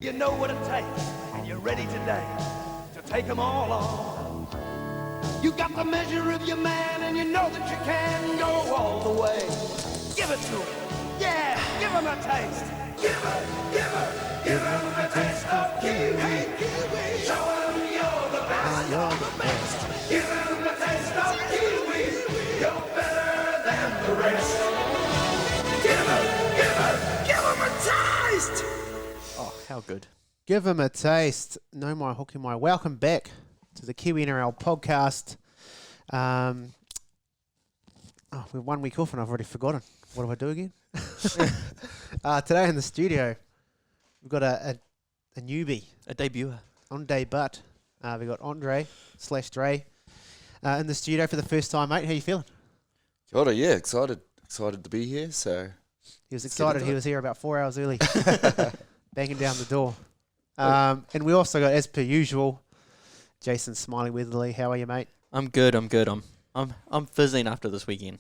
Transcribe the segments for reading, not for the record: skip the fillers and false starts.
You know what it takes, and you're ready today to take them all on. You got the measure of your man, and you know that you can go all the way. Give it to him. Yeah, give him a taste. Give him a taste of Kiwi. Hey, Kiwi. Show him you're the best. You're the best. Give him a taste of Kiwi. You're better than the rest. Give him a taste. Oh, how good. Give him a taste. No my hooky my. Welcome back to the Kiwi NRL podcast. We're 1 week off and I've already forgotten. What do I do again? Today in the studio, we've got a newbie. A debuter. On debut. We've got Andre/Dre in the studio for the first time, mate. How you feeling? Kia ora, yeah, excited to be here. So He was excited. He was here about 4 hours early, banging down the door. And we also got, as per usual, Jason Smiley Weatherly. How are you, mate? I'm good. I'm fizzing after this weekend.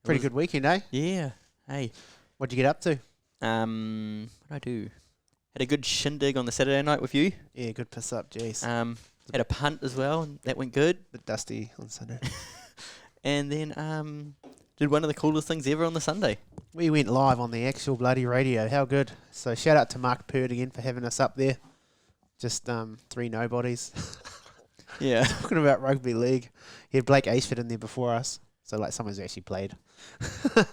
Pretty good weekend, eh? Yeah. Hey. What'd you get up to? What did I do? Had a good shindig on the Saturday night with you. Yeah, good piss up, jeez. Had a punt as well, and that went good. Bit dusty on Sunday. And then did one of the coolest things ever on the Sunday. We went live on the actual bloody radio. How good. So shout out to Mark Purd again for having us up there. Just three nobodies. Yeah. Talking about rugby league. He had Blake Ashford in there before us. So like someone's actually played.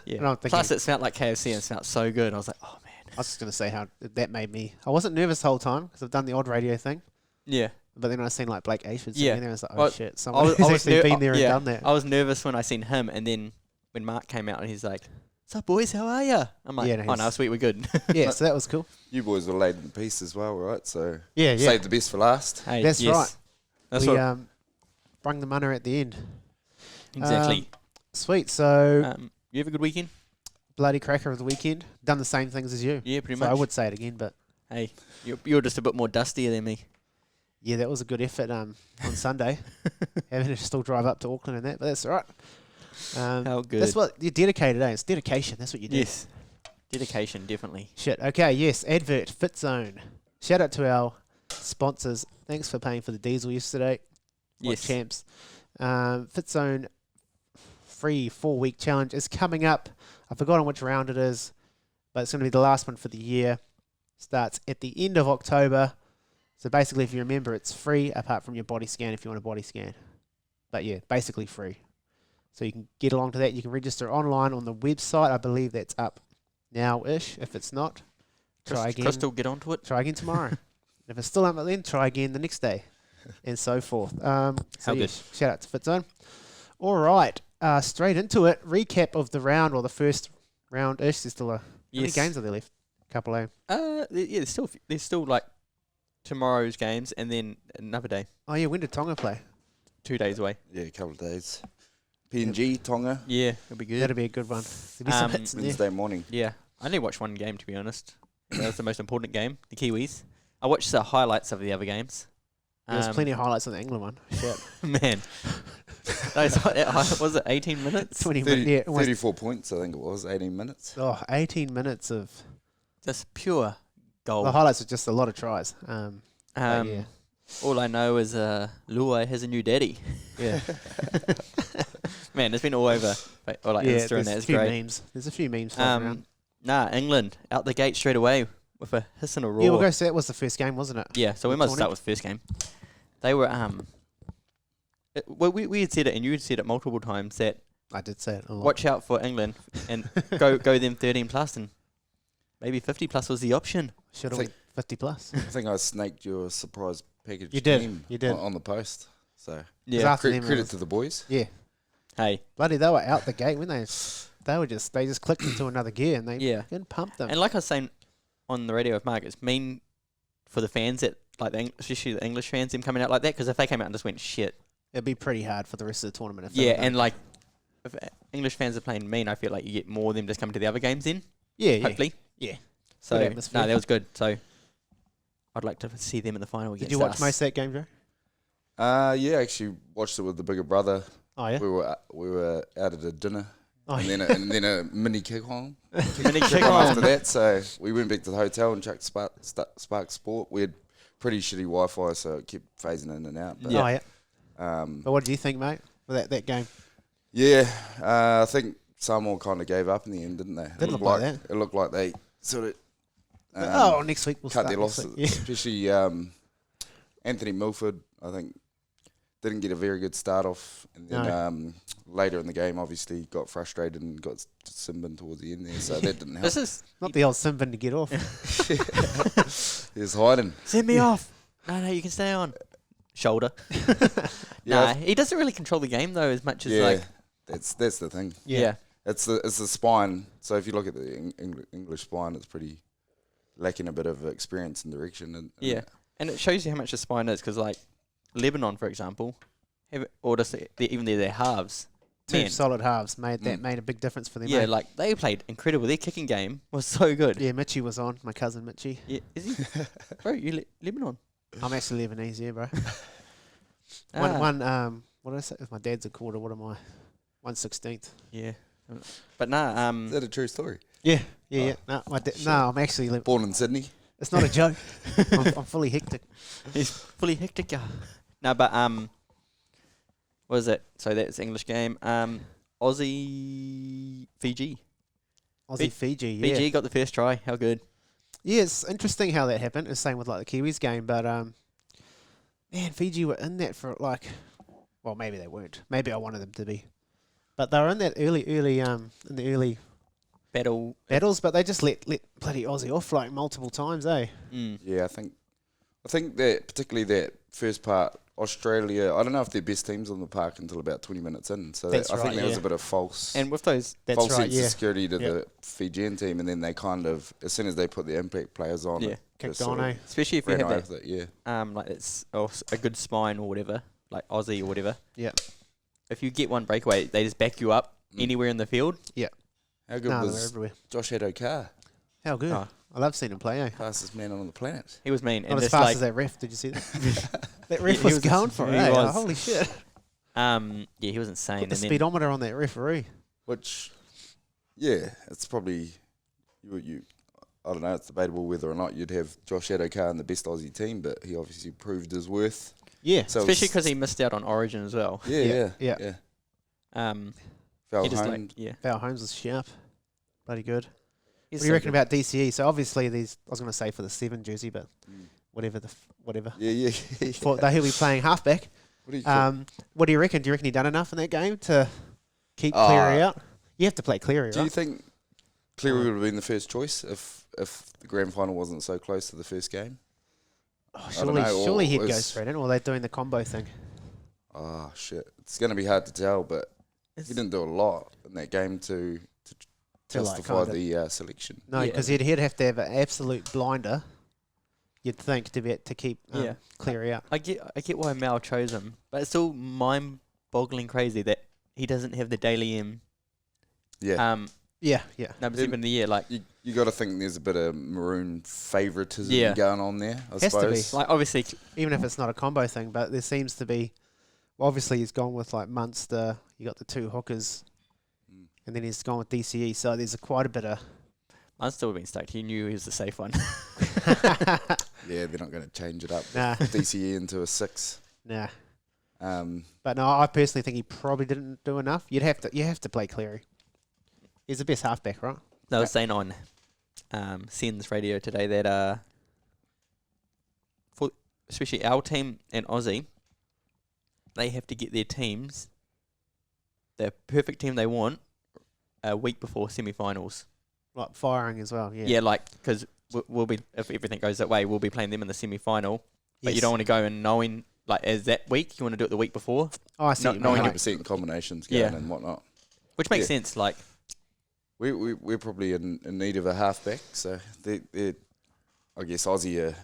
Yeah. And I'm thinking, Plus it smelled like KFC and smelled so good. I was like, oh man. I was just going to say how that made me. I wasn't nervous the whole time because I've done the odd radio thing. Yeah. But then I seen like Blake Ashford sitting there and I was like, oh Well, shit. Someone who's actually been there and done that. I was nervous when I seen him, and then when Mark came out and he's like, "What's up, boys? How are ya?" I'm like, "Oh no, sweet, we're good." Yeah, so that was cool. you boys were laid in peace as well, right? So Yeah. save the best for last. Hey, That's yes. right. That's we what brung the munner at the end. exactly. Sweet. So You have a good weekend? bloody cracker of the weekend. Done the same things as you. Yeah, pretty So much. I would say it again, but Hey, you're just a bit more dustier than me. yeah, that was a good effort on Sunday. Having to still drive up to Auckland and that, but that's all right. How good. That's what you're dedicated, eh? It's dedication. That's what you do. Yes. Dedication, definitely. Shit. Okay, yes. Advert, Fit Zone. Shout out to our sponsors. Thanks for paying for the diesel yesterday. What Yes. champs. Fit Zone free 4-week challenge is coming up. I've forgotten which round it is, but it's going to be the last one for the year. Starts at the end of October. So basically, if you remember, it's free apart from your body scan if you want a body scan. But yeah, basically free. So you can get along to that. You can register online on the website. I believe that's up now-ish. If it's not, try again. Crystal, get onto it. Try again tomorrow. If it's still up then, try again the next day, and so forth. How good. Shout out to FitZone. All right, straight into it. Recap of the round, or the first round-ish. There's still how many games are there left? Couple of. Yeah, there's still like tomorrow's games and then another day. Oh yeah, when did Tonga play? 2 days away. Yeah, a couple of days. PNG, Tonga, Yeah, it'll be good. That'll be a good one. There'll be some hits in there. Wednesday morning. Yeah, I only watched one game to be honest. That was the most important game, the Kiwis. I watched the highlights of the other games. There's plenty of highlights on the England one. Shit. Man, was it 18 minutes? 20 minutes. Yeah, almost 34 points, I think it was, 18 minutes. 18 minutes of. Just pure goal. The highlights are just a lot of tries. Yeah. All I know is Luai has a new daddy. Yeah. Man, it's been all over. Or like Insta and that. It's great. Memes. There's a few memes floating around. England out the gate straight away with a hiss and a roar. Yeah, we'll go. So that was the first game, wasn't it? Yeah, so we must start with the first game. They were we had said it, and you had said it multiple times that I did say it a lot. watch out for England and go them 13 plus, and maybe 50 plus was the option. Should have 50 plus. I think I snaked your surprise package You did. team You did. on the post. So Yeah, after them, credit to the boys. Yeah. hey, Bloody, they were out the gate when they just clicked into another gear and they yeah. didn't pump them. And like I was saying on the radio with Mark, it's mean for the fans that like especially the English fans, them coming out like that, because if they came out and just went shit, It'd be pretty hard for the rest of the tournament. If yeah, and like if English fans are playing mean, I feel like you get more of them just coming to the other games in. yeah, Hopefully. Yeah. So Good no, atmosphere. that was good. So I'd like to see them in the final. Did you watch most of that game, Joe? Yeah, I actually watched it with the bigger brother. Oh yeah. We were out at a dinner Oh, and then a mini kick on. Mini kick After on. that, so we went back to the hotel and checked Spark Sport. We had pretty shitty Wi-Fi, so it kept phasing in and out. But, Yeah. Oh, yeah. But what did you think, mate, for that game? yeah, I think Samoa kind of gave up in the end, didn't they? Didn't look like that. It looked like they sort of next week we'll cut start their next losses. week. Yeah. Especially Anthony Milford, I think, didn't get a very good start off. And then later in the game, obviously, got frustrated and got Simbin towards the end there, so that didn't help. This is Not the old Simbin to get off. He was hiding. send me off. No, you can stay on. Shoulder. Yeah, He doesn't really control the game though as much as yeah, like that's the thing. yeah. It's the spine. So if you look at the English spine, it's pretty lacking a bit of experience and direction. And Yeah. And it shows you how much the spine is because, like, Lebanon, for example, or just even their halves. Two Man, solid halves made a big difference for them. yeah, mate. like, they played incredible. Their kicking game was so good. Yeah, Mitchie was on, my cousin Mitchie. Yeah, is he? Bro, you Lebanon? I'm actually Lebanese, yeah, bro. Ah, What did I say? If my dad's a quarter, what am I? 1/16. yeah. But nah, is that a true story? Yeah. No, I'm actually. Born in Sydney. It's not a joke. I'm fully hectic. he's fully hectic. No, but what is it? So that's English game. Aussie Fiji. Fiji, yeah. Fiji got the first try. How good? Yeah, it's interesting how that happened. It's the same with like the Kiwis game, but man, Fiji were in that for like, well, maybe they weren't. Maybe I wanted them to be, but they were in that early in the early Battle. battles. But they just let bloody Aussie off like multiple times, eh? Mm. Yeah, I think that particularly that first part, Australia. I don't know if their best team's on the park until about 20 minutes in. So That's I think right, there was yeah. a bit of false. And with those, That's false right. sense Yeah, of security to Yep. the Fijian team, and then they kind of, as soon as they put the impact players on, Yeah. it kicked just on, sort eh? of especially if you ran have away that, with it, yeah. like it's a good spine or whatever, like Aussie or whatever. Yeah. If you get one breakaway, they just back you up anywhere in the field. How good No, they're was everywhere. Josh Adokar? How good! Oh. I love seeing him play. Eh? Fastest man on the planet. He was mean, Not and as just fast like as that ref. Did you see that? That ref He was was- going for it. he Eh? was. Holy shit! yeah, he was insane. Put And the then speedometer on that referee. Which, yeah, it's probably, you I don't know, it's debatable whether or not you'd have Josh Adokar in the best Aussie team, but he obviously proved his worth. Yeah. So especially it's- because he missed out on Origin as well. Yeah. Fell He just home. like yeah. Val Holmes was sharp. Bloody good. He's What do you so reckon good. about DCE? So obviously these, I was going to say for the 7 jersey, but whatever. Yeah. He'll be playing halfback. What do you call What do you reckon? Do you reckon he done enough in that game to keep Cleary out? You have to play Cleary, Do you right? think Cleary would have been the first choice if the grand final wasn't so close to the first game? Oh, don't know, surely or he'd go is- straight in, or they're doing the combo thing. Oh, shit. It's going to be hard to tell, but he didn't do a lot in that game to To, like, justify kinda- the selection. No, Yeah. because he'd have to have an absolute blinder, you'd think, to keep Yeah. Cleary out. I get why Mal chose him, but it's still mind-boggling crazy that he doesn't have the daily Yeah. Yeah. numbers even in the year. Like You got to think there's a bit of maroon favouritism Yeah. going on there, I Has to suppose. be. like obviously Even if it's not a combo thing, but there seems to be. Well, obviously, he's gone with like Munster. You got the 2 hookers, and then he's gone with DCE. So there's quite a bit of. I'm still being stoked. He knew he was the safe one. Yeah, they're not going to change it up. Nah. DCE into a 6. Nah. Um, But no, I personally think he probably didn't do enough. You have to play Cleary. He's the best halfback, right? They were saying on Sen's radio today that for especially our team and Aussie, they have to get their teams, the perfect team they want, a week before semi-finals. Like firing as well. Yeah. Yeah, like because we'll be, if everything goes that way, we'll be playing them in the semi-final. But you Yes. don't want to go and knowing like as that week. You want to do it the week before, Oh, I see. No- what you knowing mean. your- 100% combinations going Yeah. and whatnot. which makes Yeah. sense. Like We're probably in need of a halfback, so they I guess Aussie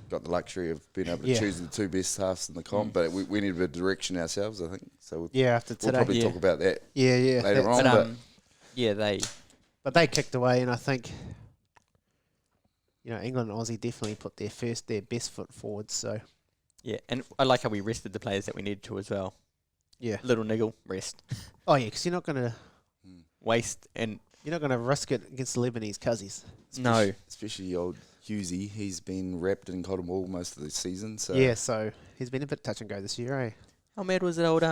got the luxury of being able to Yeah. choose the 2 best halves in the comp, but we need a bit of direction ourselves, I think. So Yeah, after we'll today. probably Yeah. talk about that. Yeah. later that's- on. but but- yeah, they But they kicked away, and I think, England and Aussie definitely put their best foot forward. So yeah, and I like how we rested the players that we needed to as well. yeah. Little niggle rest. Oh yeah, because you're not gonna. waste and You're not going to risk it against the Lebanese Cuzzies. no. Especially old Hughesy. He's been wrapped in cotton wool most of the season. So Yeah, so he's been a bit touch and go this year, eh? How mad was it old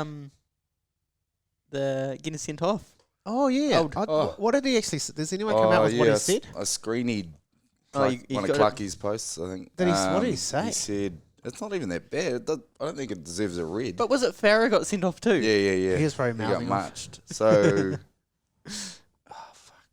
the getting sent off? Oh, yeah. What did he actually say? Does anyone come out with what he said? I screened Oh, you one of got Clarkie's posts, I think. What did he say? He said, it's not even that bad. I don't think it deserves a red. But was it Farah got sent off too? Yeah. He was probably He got mouthing off. marched. So, fuck.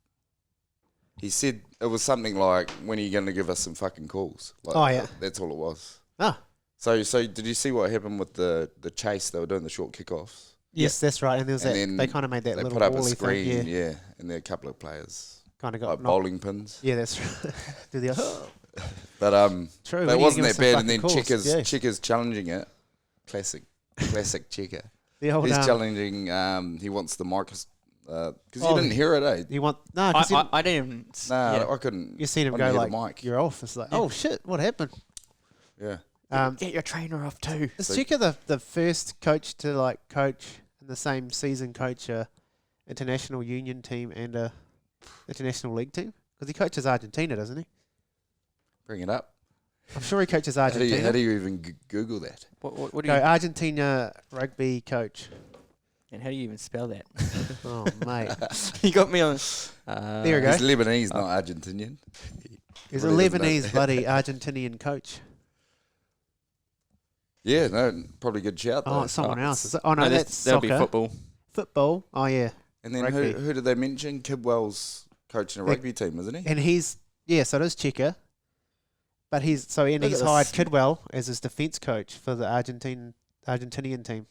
He said it was something like, when are you going to give us some fucking calls? Like, Oh, yeah. That's all it was. Ah, So did you see what happened with the chase? They were doing the short kickoffs. yes, that's right. And there was And that. then They kind of made that They little put up a wally screen, thing. Yeah, and there were a couple of players, kind of got like knocked. bowling pins. Yeah, that's right. Do the But True. that we need to wasn't give that us some bad. And then fucking calls. Yeah. Checkers challenging it. Classic Checker. The old, He's challenging. He wants the mic because you Oh, didn't hear it, eh? You want no? Because I didn't. Nah, I couldn't. you seen him I go didn't hear like the mic. you're off. It's like, oh shit, what happened? Yeah. Get your trainer off too. Is So- Checker the first coach to like coach in the same season coach a international union team and a international league team? Because he coaches Argentina, doesn't he? Bring it up. I'm sure he coaches How do Argentina. you even Google that? What do Go you Argentina rugby coach. and how do you even spell that? Oh mate, You got me on. there we go. He's Lebanese, not Argentinian. He's a really doesn't know. Lebanese bloody Argentinian coach. Yeah, no, probably good shout. Oh, though. it's someone Oh, else. Is it? Oh no, that's that'll soccer. be football. Football. Oh yeah, And then rugby. who did they mention? Kidwell's coaching a Yeah. rugby team, isn't he? and he's so it is Checker, but he's Look at hired this. Kidwell as his defence coach for the Argentinian team.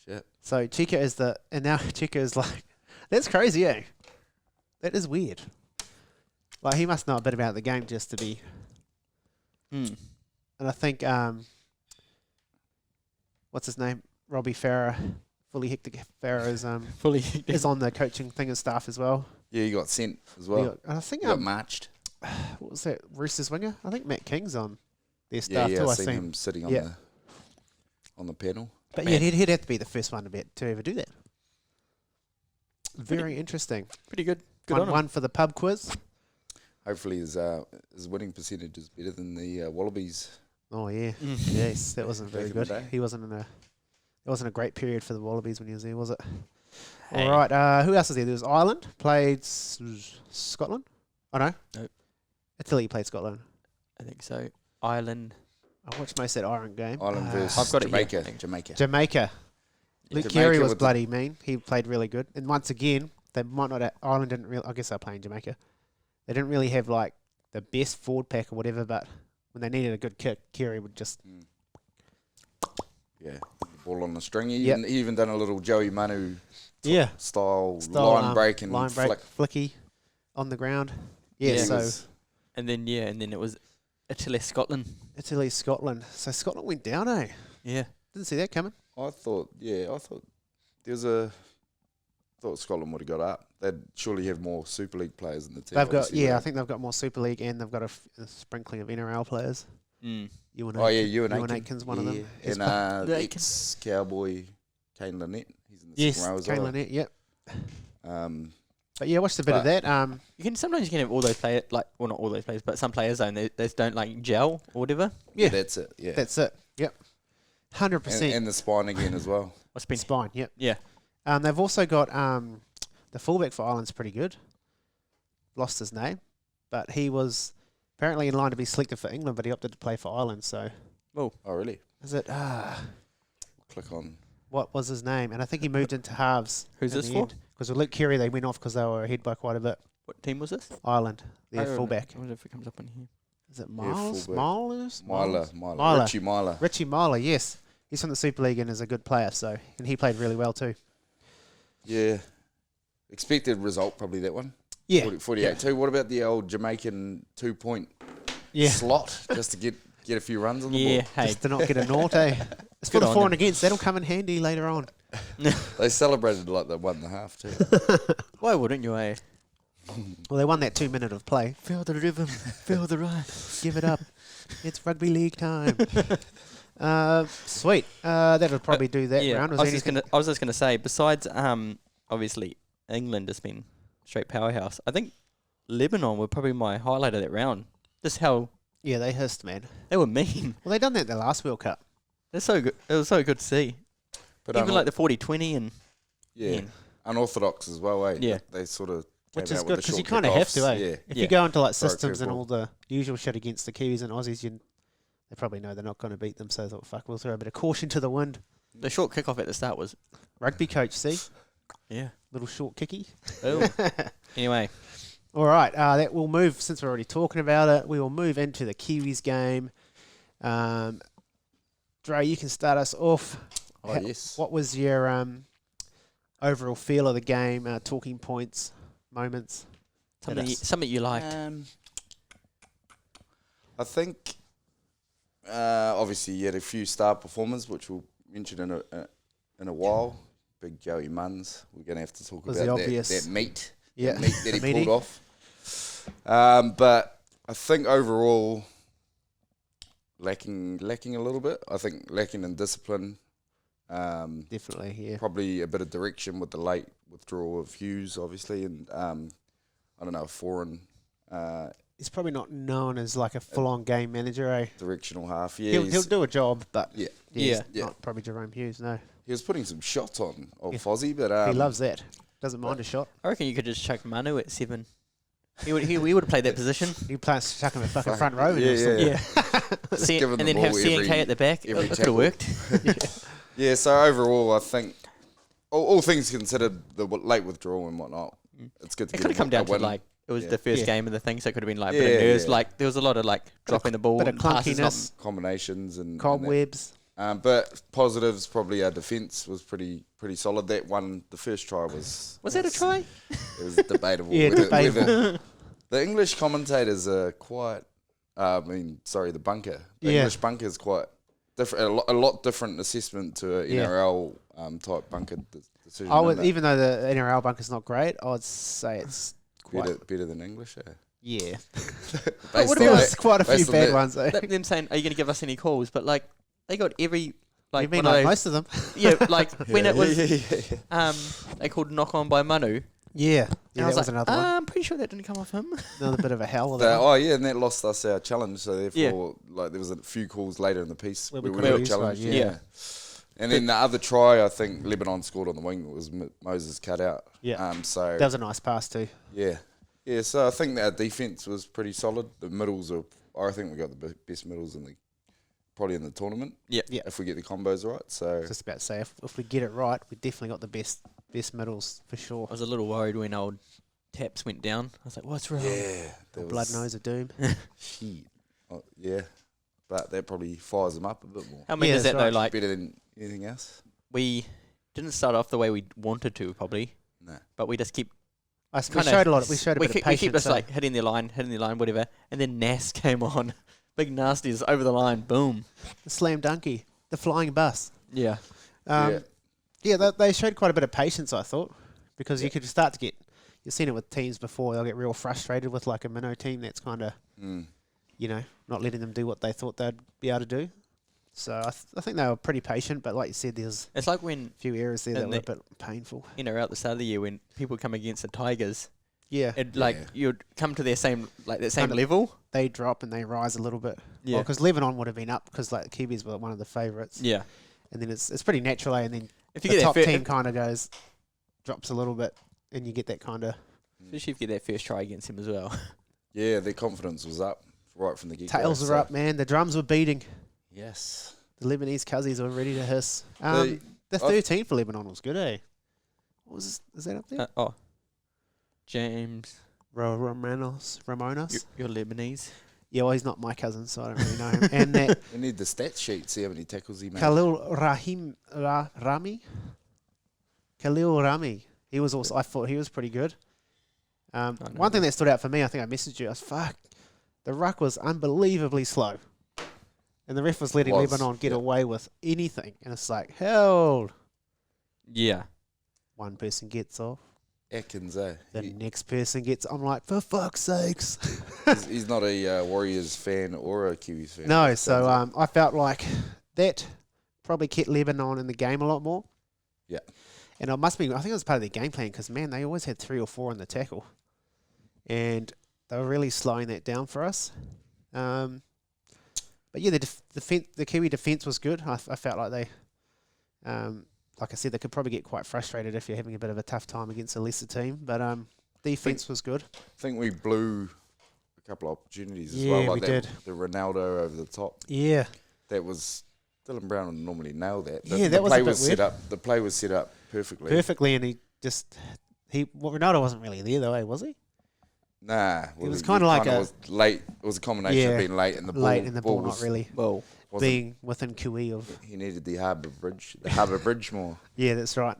Shit. So Checker is and now Checker is like, that's crazy, eh? That is weird. Like he must know a bit about the game just to be. Hmm. And I think what's his name? Robbie Farah, fully hectic Farah Fully. is on the coaching thing and staff as well. Yeah, he got sent as He well. got- and I think He got marched. what was that? Roosters winger? I think Matt King's on their Yeah, staff yeah, too. I I seen seen. him sitting Yeah. on the panel. But Man. yeah, he'd have to be the first one to ever do that. Very interesting. Pretty good. Good on him. One for the pub quiz. Hopefully his winning percentage is better than the Wallabies. Oh yeah, Mm. yes, that wasn't very Back in the good. day. He wasn't it wasn't a great period for the Wallabies when he was there, was it? Hey. All right. Who else was there? There was Ireland played Scotland. Oh no, Nope. Italy played Scotland. I think so. Ireland. I watched most of that Ireland game. Ireland versus I've got it here. Jamaica. Jamaica. Jamaica. Luke Jamaica Keary was with the- bloody mean. He played really good. And once again, they might not. Ireland didn't really. I guess they're playing Jamaica. They didn't really have like the best forward pack or whatever. But when they needed a good kick, Keary would just. Yeah, ball on the string. He Yep. even done a little Joey Manu Yeah. style line break and line break, flick. flicky on the ground. Yeah. Yeah. He So was- And then it was Italy, Scotland. Italy, Scotland. So Scotland went down, eh? Yeah. Didn't see that coming. I thought Scotland would have got up. They'd surely have more Super League players in the team. They've got obviously, I right? think they've got more Super League and they've got a sprinkling of NRL players. Mm. Ewan Ewan Aitken's one of them. Yeah. He's And The ex-Cowboy Kane Lynette. He's in the Yes, second row as Kane well. Lynette, yep. Um, But yeah, watched a bit of But- that. Sometimes you can have all those players, like, well, not all those players, but some players they just don't like gel or whatever. Yeah. that's it. Yeah, That's it. Yep. 100%. and the spine again as well. What's been? spine, yep. Yeah. They've also got the fullback for Ireland's pretty good. Lost his name, but he was apparently in line to be selected for England, but he opted to play for Ireland. So Oh, really? is it? Click on. What was his name? And I think he moved into halves. Who's in this the for? end. Because with Luke Keary, they went off because they were ahead by quite a bit. What team was this? Ireland, their Oh, fullback. I wonder if it comes up on here. Is it Yeah, Miles? fullback. Miles? Myler. Myler. Richie Myler. Richie Myler, yes. He's from the Super League and is a good player, so and he played really well too. Yeah. Expected result, probably that one. Yeah. 48-2. What about the old Jamaican 2-point Yeah. slot just to get a few runs on the Yeah. ball? Hey. Just to not get a naught, eh? It's for Good the on for them. and against. That'll come in handy later on. They celebrated like they won the half too. Why wouldn't you? Eh? Well, they won that 2 minute of play. Feel the rhythm. Feel the ride. Give it up. It's rugby league time. Sweet. That'll probably do that Yeah. round. I was just gonna say. Besides, obviously England has been straight powerhouse. I think Lebanon were probably my highlight of that round. Just how Yeah, they hissed, man. they were mean. Well, they done that in the last World Cup. They're so good. It was so good to see. But Even like the 40-20 and yeah, man. unorthodox as well, eh? Yeah. They sort of Which came is out good with the because you short kind of have to, eh? kickoffs. Yeah. If Yeah. you go into like Throw a systems and curveball. all the usual shit against the Kiwis and Aussies, they probably know they're not going to beat them. So they thought, fuck, we'll throw a bit of caution to the wind. the short kickoff at the start was Rugby coach, see? yeah. Little short kicky. Oh. Anyway, All right, that will move, since we're already talking about it, we will move into the Kiwis game. Dre, you can start us off. Oh, yes. What was your overall feel of the game, talking points, moments? Hit us. something you liked. I think obviously you had a few star performers, which we'll mention in a while. Big Joey Munns. We're going to have to talk Was about the obvious- that meat. Yeah, That meat that he the meaty. pulled off. But I think overall lacking a little bit. I think lacking in discipline. Definitely, yeah. Probably a bit of direction with the late withdrawal of Hughes, obviously, and I don't know, foreign He's probably not known as like a full-on game manager, eh? directional half. Yeah, He'll do a job, but yeah. he's Yeah. not probably Jerome Hughes, no. He was putting some shots on old Yeah. Fozzie, but He loves that. Doesn't mind a shot. I reckon you could just chuck Manu at 7. He would have played that position. You play chuck him a fucking Fuck, front row. yeah, yeah. Yeah. give him and the then have ball CNK every- at the back. It every could have worked. Yeah, so overall, I think all things considered, the late withdrawal and whatnot, it's good to It get could have come down to win. like it was Yeah. the first Yeah. game of the thing, so it could have been like a bit Yeah, of nerves. yeah. Like there was a lot of like dropping the ball, Bit of and passes not- clunkiness, combinations and cobwebs. and that. But positives, probably our defence was pretty solid. That one, the first try was Was that a try? It was debatable. Yeah, whether- debatable. whether- the English commentators are quite. The bunker. The Yeah. English bunker is quite different. A lot different assessment to an Yeah. NRL type bunker decision. I would, isn't it? even though the NRL bunker's not great, I would say it's quite. better than English. Eh? Yeah. Based what on about- There's that- quite a few based on bad that- ones, eh? Them saying, "Are you going to give us any calls?" But like they got every like You mean one of like those- most of them? yeah, like when it was yeah. they called knock on by Manu. Yeah. And Yeah, I was that was like, another one. I'm pretty sure that didn't come off him. Another bit of a hell. of that one. Oh yeah, and that lost us our challenge. So therefore, like there was a few calls later in the piece Where where we we could've got used challenged. one, yeah. Yeah. And then the other try, I think Lebanon scored on the wing. It was Moses cut out. Yeah. So That was a nice pass too. yeah. So I think that our defense was pretty solid. The middles are. I think we got the best middles probably in the tournament. Yeah. Yeah. If we get the combos right. So Just about to say, if we get it right, we definitely got the best middles for sure. I was a little worried when old Taps went down. I was like, what's wrong? yeah, there Blood was nose of doom. shit. Oh, yeah, but that probably fires them up a bit more. How many Yeah, is that that's though? right. Like Better than anything else. we didn't start off the way we wanted to probably, No. but we just keep We Kinda showed a lot. We showed a we bit keep, of we patience. keep just eh? like hitting the line, whatever, and then Nas came on, big nasties over the line, boom. The slam dunky, the flying bus. Yeah, Yeah, they showed quite a bit of patience, I thought, because you could start to get. You've seen it with teams before; they'll get real frustrated with like a minnow team that's kind of, not letting them do what they thought they'd be able to do. So I think they were pretty patient, but like you said, there's it's like when a few errors there that And were a bit painful. NRL at the start of the year when people come against the Tigers, Yeah, like Yeah. you'd come to their same that same Kinda- level. they drop and they rise a little bit. Yeah. because Lebanon would have been up because like the Kiwis were one of the favourites. Yeah, And then it's pretty natural, and then if you the get top that team kind of drops a little bit, and you get that kind of. especially if you get that first try against him as well. Yeah, their confidence was up right from the get-go. Tails are up, man. The drums were beating. Yes. The Lebanese cuzzies were ready to hiss. The- The 13 for Lebanon was good, eh? What was this? Is that up there? James, Ramonas. you're Lebanese. Yeah, well, he's not my cousin, so I don't really know him. And that We need the stat sheet, see how many tackles he made. Khalil Rami. Khalil Rami. He was also. I thought he was pretty good. One thing that stood out for me, I think I messaged you. I was the ruck was unbelievably slow, and the ref was letting Lebanon get away with anything. And it's like, hell, Yeah, one person gets off, Atkins, the next person gets. I'm like, for fuck's sakes. he's not a Warriors fan or a Kiwis fan. No, so I felt like that probably kept Lebanon in the game a lot more. Yeah. And it must be, I think it was part of their game plan because, man, they always had 3 or 4 on the tackle. And they were really slowing that down for us. But yeah, the Kiwi defence was good. I felt like they, like I said, they could probably get quite frustrated if you're having a bit of a tough time against a lesser team. But defence was good. I think we blew a couple of opportunities as Yeah, well. Like we that, did. The Ronaldo over the top. Yeah. That was Dylan Brown would normally nail that. Yeah, that was a play bit weird. The play was set up perfectly. Perfectly, and Ronaldo wasn't really there though, was he? Nah, It was kind of like was late. It was a combination of being late and the ball. Late and the ball not was, really Well, being within QE of. He needed the Harbour Bridge more. Yeah, that's right.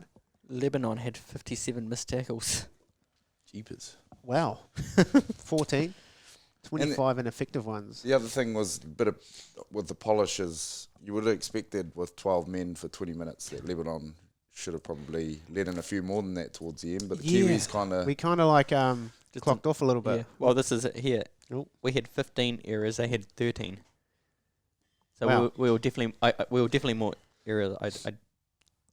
Lebanon had 57 missed tackles. Jeepers. Wow. 14. 25 ineffective ones. The other thing was a bit of, with the polishes, you would have expected with 12 men for 20 minutes that Lebanon should have probably let in a few more than that towards the end. But the Kiwis kind of... We kind of like clocked off a little bit. Yeah. Well, this is it here. Oh. We had 15 errors. They had 13. So Wow. we were definitely more errors.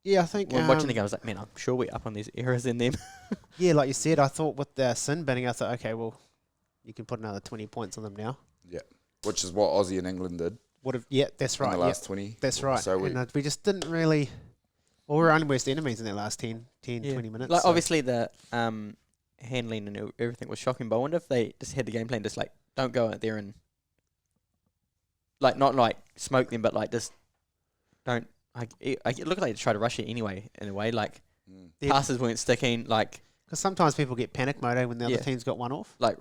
Yeah, I think... When watching the game, I was like, man, I'm sure we're up on these errors in them. Yeah, like you said, I thought with the sin binning, I thought, okay, well, you can put another 20 points on them now. Yeah, which is what Aussie and England did Yeah, that's right. in the last 20. That's right. So we just didn't really... Well, we were only worst enemies in that last 10, 20 minutes. Like, so- obviously, the handling and everything was shocking, but I wonder if they just had the game plan, just like, don't go out there and, like, not like smoke them, but like just don't. It looked like they tried to rush it anyway, in a way. Like, passes weren't sticking. Like, Because sometimes people get panic mode when the other team's got one off. like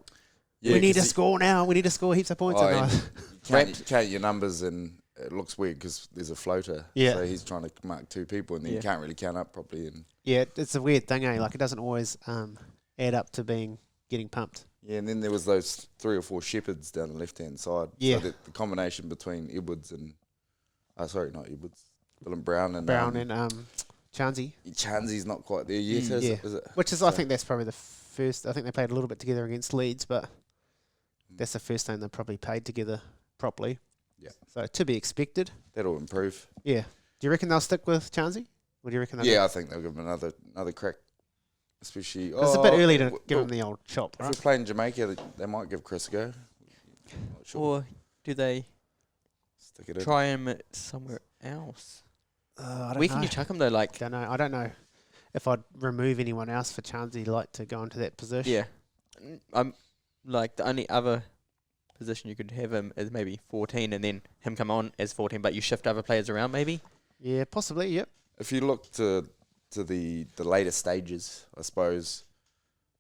Yeah, we need to 'cause score now. We need to score heaps of points. Oh, And you count your numbers and it looks weird because there's a floater. Yeah. So he's trying to mark 2 people and then you can't really count up properly. And yeah, it's a weird thing, eh? Like, it doesn't always add up to getting pumped. yeah, and then there was those 3 or 4 shepherds down the left-hand side. Yeah. So the combination between Edwards and... not Edwards. Dylan Brown and... Chansey. Chanzi's not quite there yet, Yeah. is it? Which is, I think that's probably the first. I think they played a little bit together against Leeds, but that's the first time they probably played together properly. Yeah. So to be expected. That'll improve. Yeah. Do you reckon they'll stick with Chansey? Or do you reckon they'll Yeah, I think they'll give him another crack. Especially... It's a bit early to give him the old chop, If right? we're playing Jamaica, they might give Chris a go. Not sure. or do they Stick it in. try him somewhere else? I don't Where know. can you chuck him though? Like, I don't know if I'd remove anyone else for Chansey like to go into that position. yeah, I'm like the only other position you could have him is maybe 14, and then him come on as 14, but you shift other players around maybe. Yeah, possibly. Yep. If you look to the later stages, I suppose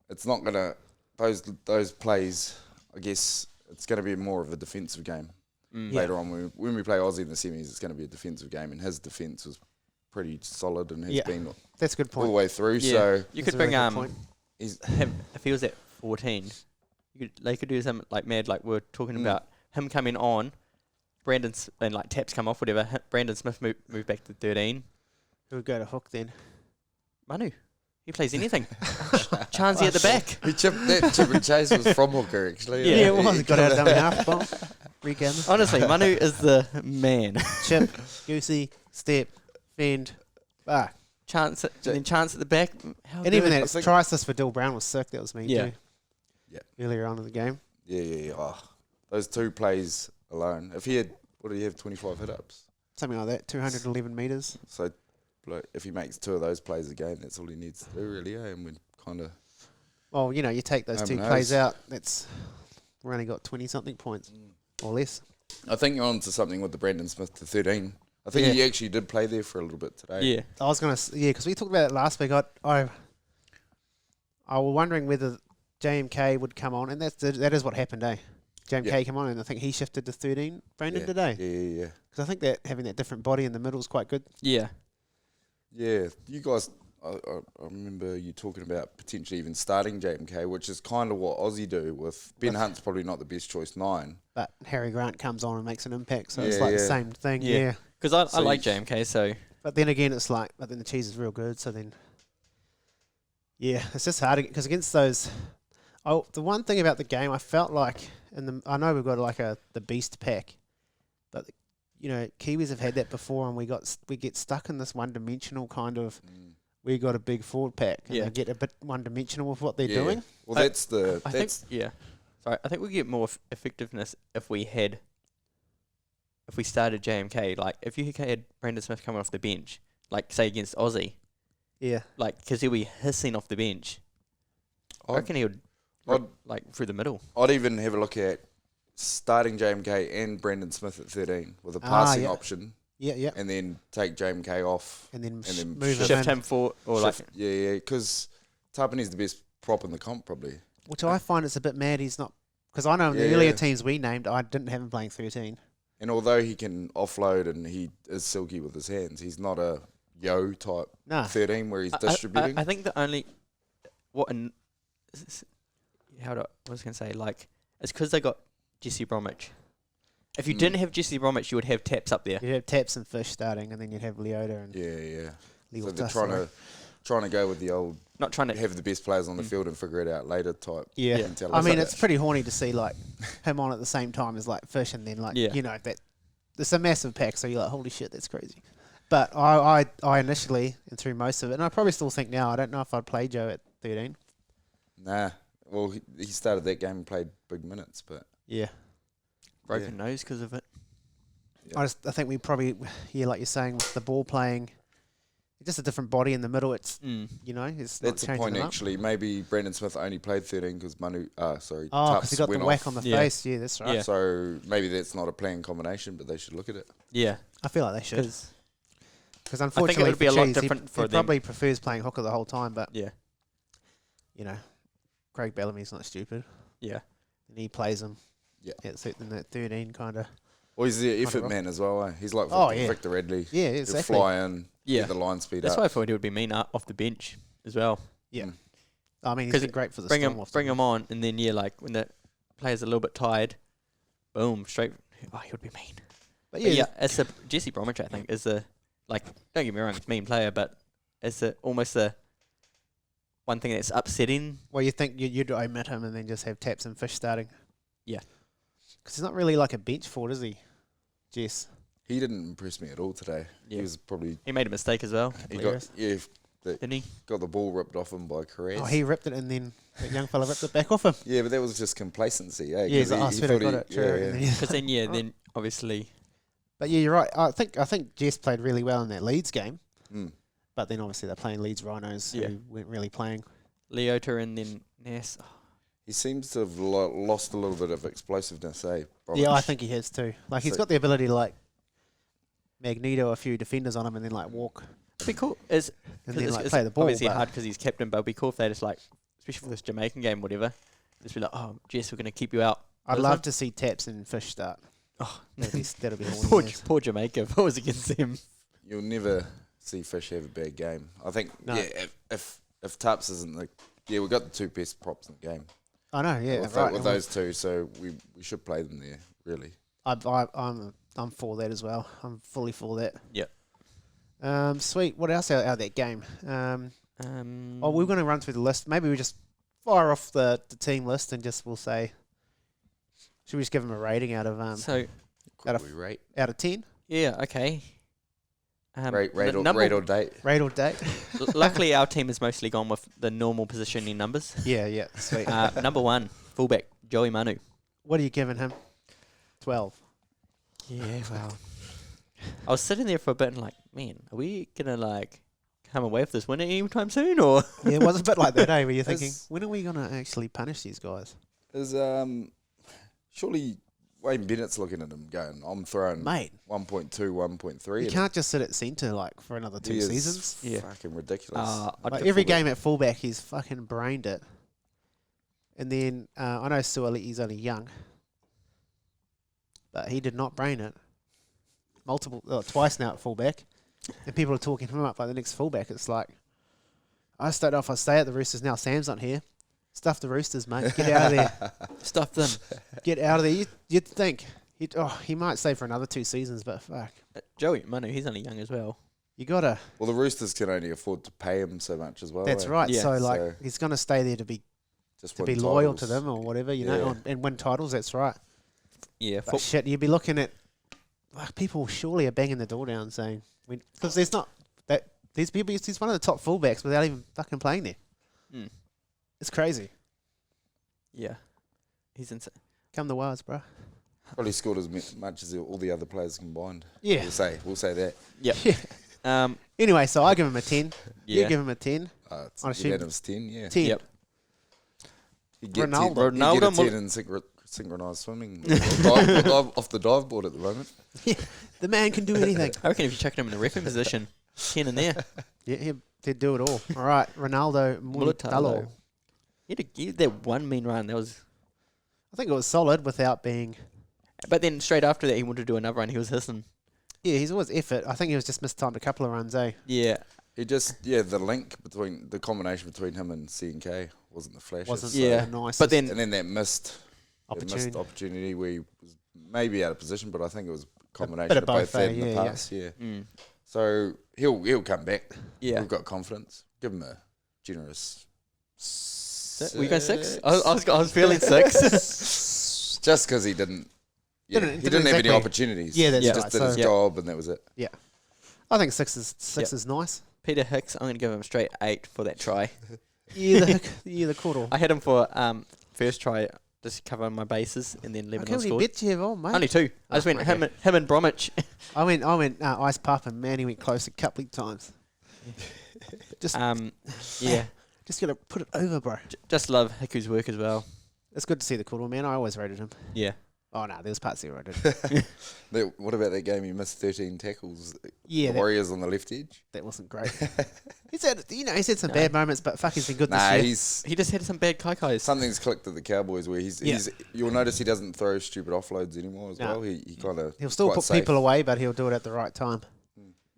it's not gonna those plays. I guess it's gonna be more of a defensive game later on. When we play Aussie in the semis, it's gonna be a defensive game, and his defense was pretty solid and has been That's a good all the point. way through. Yeah. So You That's could a bring really good point. him if he was at 14. They could do something like mad, like we're talking about him coming on, and like taps come off, whatever. Brandon Smith move back to 13. Who would go to hook then? Manu, he plays anything. Chansey at the back. that chip and chase was from hooker actually. Yeah, it was. Got out of dummy half bomb. Regather. Honestly, Manu is the man. Chip, goosey, step, fend, back. Chance at the back. How And even good. that try assist for Dill Brown was sick. That was me Yeah. too. Yeah. Earlier on in the game. Yeah. Oh, those 2 plays alone. If he had, what did he have? 25 hit-ups. Something like that. 211 metres. So, like, if he makes 2 of those plays a game, that's all he needs to do, really. And we kind of... Well, you take those 2 knows? plays out. We're only got 20-something points or less. I think you're on to something with the Brandon Smith to 13. I think he actually did play there for a little bit today. Yeah. I was gonna, because we talked about it last week. I was wondering whether JMK would come on, and that is what happened, eh? JMK came on, and I think he shifted to 13. Brandon today, Yeah. because I think that having that different body in the middle is quite good. Yeah. Yeah, you guys, I remember you talking about potentially even starting JMK, which is kind of what Aussie do with Ben Hunt's probably not the best choice 9. But Harry Grant comes on and makes an impact, so Yeah, it's like the yeah. same thing. Yeah. Yeah. Because I So like you- JMK, so But then again, it's like, but then the cheese is real good, so then, yeah, it's just hard because against those. Oh, the one thing about the game, I felt like I know we've got like the beast pack, but Kiwis have had that before, and we get stuck in this one-dimensional kind of we got a big forward pack, and Yeah. they get a bit one-dimensional with what they're Yeah. doing. Well, I that's the I think Sorry, I think we get more effectiveness if we started JMK. Like if you had Brandon Smith coming off the bench, like say against Aussie, Yeah. like because he'll be hissing off the bench. I reckon he would like through the middle. I'd even have a look at starting JMK and Brandon Smith at 13 with a passing yeah. option, Yeah. and then take JMK off. And then, then move him Shift in. him forward or like Yeah, because Tapani's the best prop in the comp probably. Which I find it's a bit mad he's not... Because I know in the Yeah. earlier teams we named, I didn't have him playing 13. And although he can offload and he is silky with his hands, he's not a yo type Nah. 13 where he's distributing. I think the only I was gonna say like it's because they got Jesse Bromwich. If you didn't have Jesse Bromwich, you would have Taps up there. You'd have Taps and Fish starting, and then you'd have Leota and yeah. Leota. So they're trying to go with the old Not trying to have the best players on the field and figure it out later type. Yeah. mentality. I mean, like it's pretty horny to see like him on at the same time as like Fish, and then like Yeah. that it's a massive pack. So you're like, holy shit, that's crazy. But I initially and through most of it, and I probably still think now, I don't know if I'd play Joe at 13. Nah. Well, he started that game and played big minutes, but Yeah. broken nose because of it. Yeah. I think we probably like you're saying with the ball playing, just a different body in the middle. It's it's that's not the changing point it up. actually. Maybe Brandon Smith only played 13 because Oh, Tups because he got the went whack off. on the Yeah. face. Yeah, that's right. Yeah. So maybe that's not a planned combination, but they should look at it. Yeah, I feel like they should. because Because unfortunately, would be for a lot Cheese, different for he them. probably prefers playing hooker the whole time. But yeah, Craig Bellamy's not stupid, yeah, and he plays him. Yeah. In that 13 kind of. Well, he's the effort rough. man as well. He's like Oh, Victor, yeah. Victor Redley. Yeah, He'll exactly. fly in, yeah. get the line speed That's up. why I thought he would be mean off the bench as well. Yeah. Mm. I mean, he's 'Cause been great for the Bring Storm. him, off the bring bench. him on, and then like when the player's a little bit tired, boom, straight. Oh, he would be mean. But But yeah, it's a Jesse Bromwich. I think is the like. Don't get me wrong, it's a mean player, but it's almost the one thing that's upsetting. Well, you think you'd omit him and then just have Taps and Fish starting? Yeah. Because he's not really like a bench forward, is he, Jess? He didn't impress me at all today. Yeah. He was probably He made a mistake as well, he Hilarious. didn't he? got the ball ripped off him by Caress. Oh, he ripped it and then that young fella ripped it back off him. Yeah, but that was just complacency. Eh? Yeah, he's 'Cause like, oh, sweet, I got it. True. Yeah, And yeah. then he- Because then then obviously But yeah, you're right. I think Jess played really well in that Leeds game. Mm. But then obviously they're playing Leeds Rhinos Yeah. who weren't really playing. Leota and then Ness. He seems to have lost a little bit of explosiveness, eh? Yeah, I Bromwich? think he has too. Like he's So- got the ability to like magneto a few defenders on him and then like walk It'd be cool. And and then like play the ball. Obviously but- hard because he's captain, but it'd be cool if they just like, especially for this Jamaican game, whatever, just be like, oh, Jess, we're gonna keep you out. I'd Those love one? to see Taps and Fish start. Oh, That'll be horny. poor, yes. poor Jamaica. If I was against them, You'll never see Fish have a bad game. I think No. yeah, if Tups isn't we got the two best props in the game. I know, yeah, with, right. with those two, so we should play them there, really. I'm for that as well. I'm fully for that. Yep. Sweet. What else out of that game? Mm. We're going to run through the list. Maybe we just fire off the team list and just we'll say. Should we just give them a rating out of So Quickly rate. out of 10? yeah, okay. Rate the or number- rate or date. Rate or date? Luckily, our team has mostly gone with the normal positioning numbers. yeah. Sweet. Number 1, fullback Joey Manu. What are you giving him? 12. Yeah, well, I was sitting there for a bit and like, man, are we gonna like come away with this win anytime soon, or Yeah, it was a bit like that, eh? Where you're thinking, Is- when are we going to actually punish these guys? Is surely Wayne Bennett's looking at him going, I'm throwing Mate, 1.2, 1.3. you can't just sit at centre like for another 2 seasons. Yeah. Fucking ridiculous. I'd Like go every fullback. game at fullback, he's fucking brained it. And then I know Suoli'i's only young, but he did not brain it. Twice now at fullback, and people are talking him up like the next fullback. It's like I stay at the Roosters now. Sam's not here. Stuff the Roosters, mate. Get out of there. Stuff them. Get out of there. You'd think he might stay for another 2 seasons, but fuck, Joey Manu, he's only young as well. you gotta. Well, the Roosters can only afford to pay him so much as well. That's eh? right. Yeah. So like So- he's gonna stay there to be Just win loyal to titles. them or whatever, you know, Yeah. and win titles. That's right. Yeah, But shit, you'd be looking at like people surely are banging the door down saying because there's not that These people, he's one of the top fullbacks without even fucking playing there. Mm. It's crazy. Yeah. He's insane. Come the Wilds, bro. Probably scored as much as all the other players combined. Yeah. We'll say that. Yep. Anyway, so I give him a 10. Yeah. You give him a 10. It's I assume- unanimous 10, yeah. 10. Yep. He'd get Ronaldo. 10, he'd get a Ronaldo 10 in synchronised swimming. Or dive off the dive board at the moment. The man can do anything. I reckon if you chuck him in the referee position, 10 in there. Yeah, he'd do it all. All right, Ronaldo Mulitalo. He had that one mean run. That was, I think it was solid without being... but then straight after that, he wanted to do another run. He was hissing. Yeah, he's always effort. I think he was just mistimed a couple of runs, eh? Yeah. He just, the link between, the combination between him and C&K wasn't the flashes. Wasn't Yeah. nice. But then And then that missed opportunity where he was maybe out of position, but I think it was a combination Bit of of both both, that and the yeah. pass, yeah. Mm. So he'll come back. Yeah. We've got confidence. Give him a generous Were you going 6? I was feeling 6. just because he didn't. Yeah, Didn't- he didn't didn't have any exactly- opportunities. Yeah, that's he right. just did his So- job, and that was it. I think 6 is nice. Peter Hicks, I'm going to give him a straight 8 for that try. Yeah, the Caudle. I had him for first try, just covering my bases, and then How Lebanon many scored. bits you have on, mate? Only 2. I just went okay. him and Bromwich. I went Ice Puff, and man, he went close a couple of times. Just Yeah. just got to put it over, bro. Just love Hiku's work as well. It's good to see the Caudle, man. I always rated him. Yeah. Oh, no, there was parts there I did. What about that game? He missed 13 tackles. Yeah, the that, Warriors on the left edge. that wasn't great. He's had some bad moments, but fuck, he's been good Nah, this year. He just had some bad kaikais. something's clicked at the Cowboys where he's you'll notice he doesn't throw stupid offloads anymore as No. well. He kind of He'll still put people away, but he'll do it at the right time.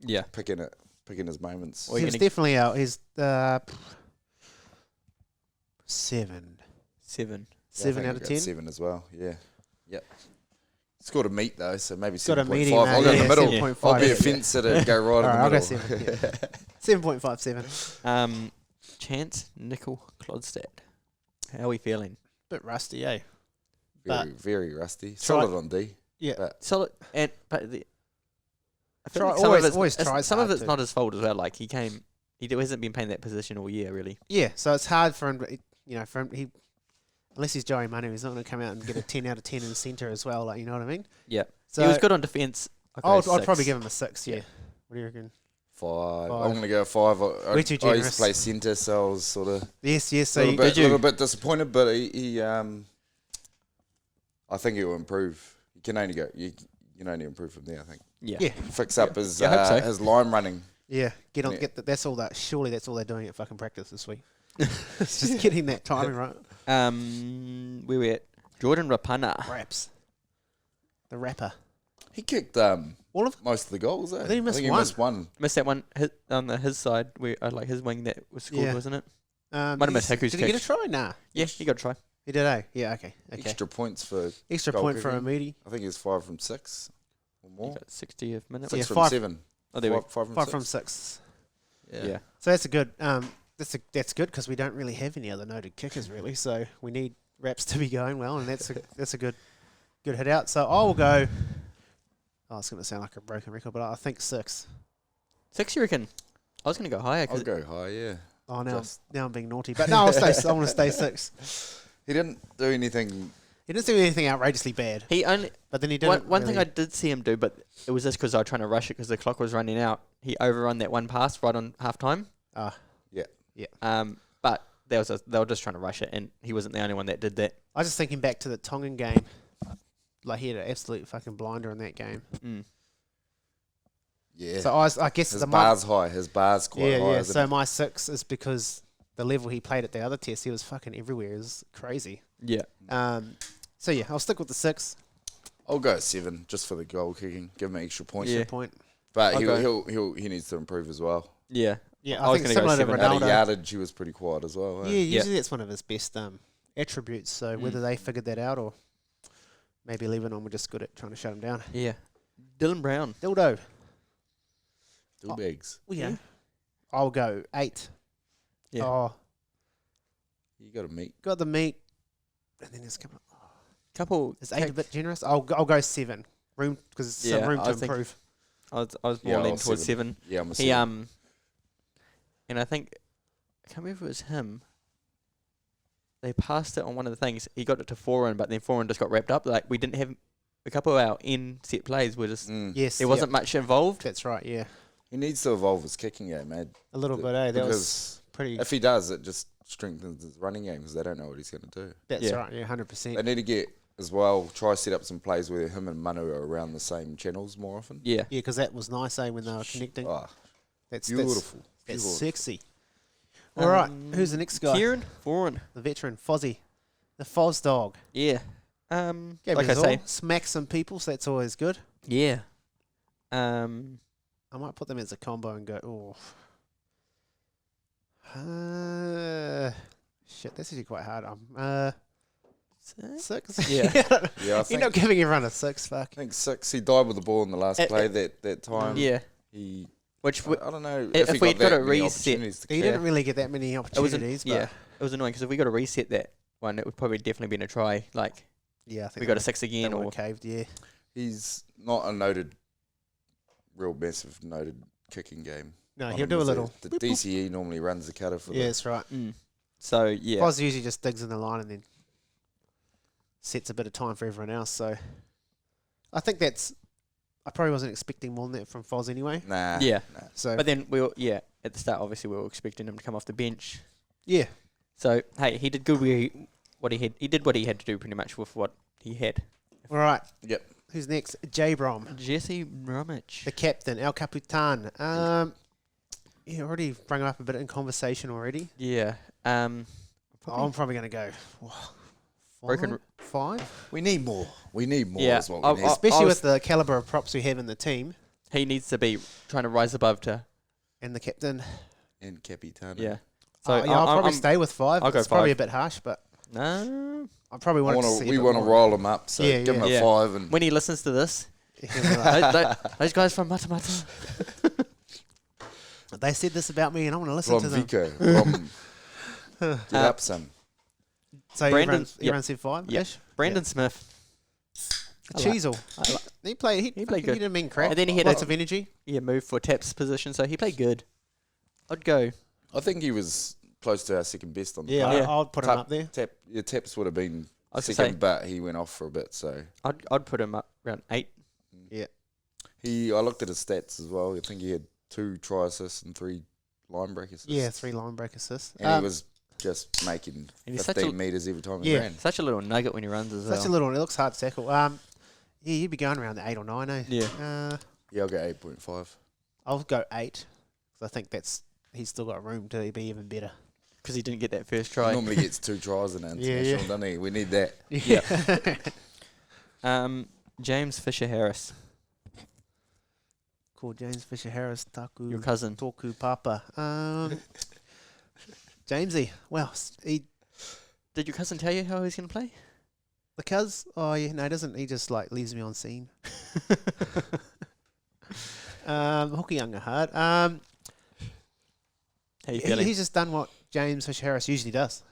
Yeah. picking his moments. Well, He you're was gonna- definitely out. He's 7. 7. Yeah, I 7 think out I've of got 10. 7 as well. Yeah, yep. Scored a meet though, so maybe Got a 7.5. meeting, I'll go in the yeah, middle. 7.5. I'll be Yeah. a fence sitter, go right All in right, the I'll go middle. 7. Yeah. 7.57. Chance Nickel Clodstad. How are we feeling? Bit rusty, eh? Very, very rusty. Solid on D. Yeah. But Solid, and but the, I feel Try- like some of always it's, tries some of hard it's to- not his fault as well. Like he hasn't been playing that position all year really. Yeah, so it's hard for him, unless he's Joey Manu, he's not going to come out and get a 10 out of 10 in the centre as well, like, you know what I mean? Yeah. So He was good on defence. I'd probably give him a 6, yeah. Yeah. What do you reckon? 5. 5. I'm going to go 5. We're too I used generous. to play centre, so I was sort of Yes, so a you, little bit disappointed, but he I think he will improve. You can only improve from there, I think. Yeah. Yeah. Fix up his Yeah, I hope so. his line running. yeah, Yeah. that's all that, surely that's all they're doing at fucking practice this week. It's just getting that timing right. Where we at? Jordan Rapana. Raps. The rapper. He kicked All of most of the goals. Eh? I think he missed he one. missed one. Missed that one on his side where like his wing that was scored, Yeah. wasn't it? Might have missed Hiku's Did he get a kick. try? Nah. Yeah, he got a try. He did, eh? Yeah, okay. Extra points for Extra goal point for kicking. Amudi. I think he was 5 from 6 or He more. got 60th minute. 6 Yeah, from 5 7. Oh, there we 5 from 5 6. from 6. Yeah. So that's a good. That's good because we don't really have any other noted kickers really. So we need Raps to be going well, and that's a good hit out. So I'll go. Oh, it's going to sound like a broken record, but I think 6. 6, you reckon? I was going to go higher I'll because go high, yeah. Oh, now Just- I'm being naughty, but no, I'll stay. I want to stay 6. He didn't do anything. He didn't do anything outrageously bad, he only but then he did one thing I did see him do, but it was just because I was trying to rush it because the clock was running out. He overrun that one pass right on half time. But they were just trying to rush it, and he wasn't the only one that did that. I was just thinking back to the Tongan game. Like he had an absolute fucking blinder in that game. Mm. Yeah. So I guess his the bar's high. His bar's quite high. yeah. Isn't So it? my 6 is because the level he played at the other test, he was fucking everywhere. It was crazy. Yeah. So yeah, I'll stick with the 6. I'll go 7 just for the goal kicking. Give him an extra point. Yeah. Point. But I'll he needs to improve as well. Yeah. Yeah, I I was think gonna go similar to 7. Out of Ronaldo. yardage, he was pretty quiet as well. Yeah, Eh? usually that's one of his best attributes. So whether they figured that out or maybe Lebanon were just good at trying to shut him down. Yeah. Dylan Brown. Dildo. Two bags. Well, yeah. I'll go 8. Yeah. Oh, You got to meet. got the meat. And then there's a couple. Couple. Is 8 a bit generous? I'll go 7. Room because it's some Yeah, room I to think improve. I was more Yeah, leaning I'll towards 7. 7. Yeah, I'm a He 7. and I think I can't remember if it was him. They passed it on one of the things. He got it to foreign, but then foreign just got wrapped up. Like we didn't have a couple of our in set plays were just Yes, there wasn't much involved. That's right. Yeah, He needs to evolve his kicking game, man. a little bit. That because was pretty. If he does, it just strengthens his running game because they don't know what he's going to do. That's Yeah. right. Yeah, 100%. They need to get as well. Try set up some plays where him and Manu are around the same channels more often. Yeah, Yeah, because that was nice, when they were connecting. Oh, That's beautiful. That's Beautiful. sexy. All right, who's the next guy? Kieran foreign. The veteran, Fozzie, the Foz dog. Yeah. Gave Like it I his say, all. Smack some people, so that's always good. yeah. I might put them as a combo and go, shit, that's actually quite hard. 6? Yeah. Yeah, I You're think, not giving everyone a 6, fuck. I think 6. He died with the ball in the last play that time. Yeah. He. Which I don't know if he we'd got got that a many reset, opportunities to He kick. didn't really get that many it was opportunities, yeah, but it was annoying because if we got a reset that one, it would probably definitely been a try. Like yeah, I think we got a 6 again, or or caved, yeah. He's not a real massive noted kicking game. No, on he'll him. do a The- little. The DCE normally runs the cutter for Yeah, that's right. so yeah. Foz usually just digs in the line and then sets a bit of time for everyone else. So I think I probably wasn't expecting more than that from Foz anyway. Nah. Yeah. Nah. So But then at the start obviously we were expecting him to come off the bench. yeah, So hey, he did good. He did what he had to do pretty much with what he had. all right. Yep. Who's next? J Brom, Jesse Rummage. the captain, El Capitan. You already brought him up a bit in conversation already. Yeah. I'm probably going to go Broken- 5, We need more. We need more. Yeah, Is what I- we need. I- especially was- with the caliber of props we have in the team He needs to be trying to rise above to. and the captain. And Capitano. Yeah. So So I'll probably stay with 5. I'll go It's probably 5. a bit harsh, but No. I probably want to see. We want to roll him up, so Yeah, give him yeah. a 5 and When he listens to this, to. those guys from Matamata. They said this about me, and I want to listen to Rom them. Vico. Get up some. So Brandon- everyone said 5. Yep. Ish. Brandon Smith. I like- Cheezel. I like- He played. He played played. good. He didn't mean crap. And then he had lots a- of energy. Yeah, moved for Tap's position, so he played good. I'd go. I think he was close to our second best on the Yeah, park. Yeah. I'll put him up there. Taps would have been I was gonna second, say- but he went off for a bit. So I'd put him up around 8. I looked at his stats as well. I think he had 2 try assists and 3 line break assists. Yeah, 3 line break assists. And he was just making And he's such 15 a- meters every time he Yeah. ran. Such a little nugget when he runs as such well. a little. It looks hard to tackle. Yeah, you'd be going around the 8 or 9, eh? Yeah. Yeah, I'll go 8.5. I'll go 8 because I think he's still got room to be even better. Because he didn't get that first He try. normally gets 2 tries in an international, doesn't he? We need that. James Fisher Harris, Called James Fisher Harris, Taku, your cousin. Toku Papa. Jamesy. Well, Did your cousin tell you how he's going to play? the cuz. Oh yeah, no, he doesn't. He just like leaves me on scene. Hoki Young hard. How you feeling? He's just done what James Fisher Harris usually does.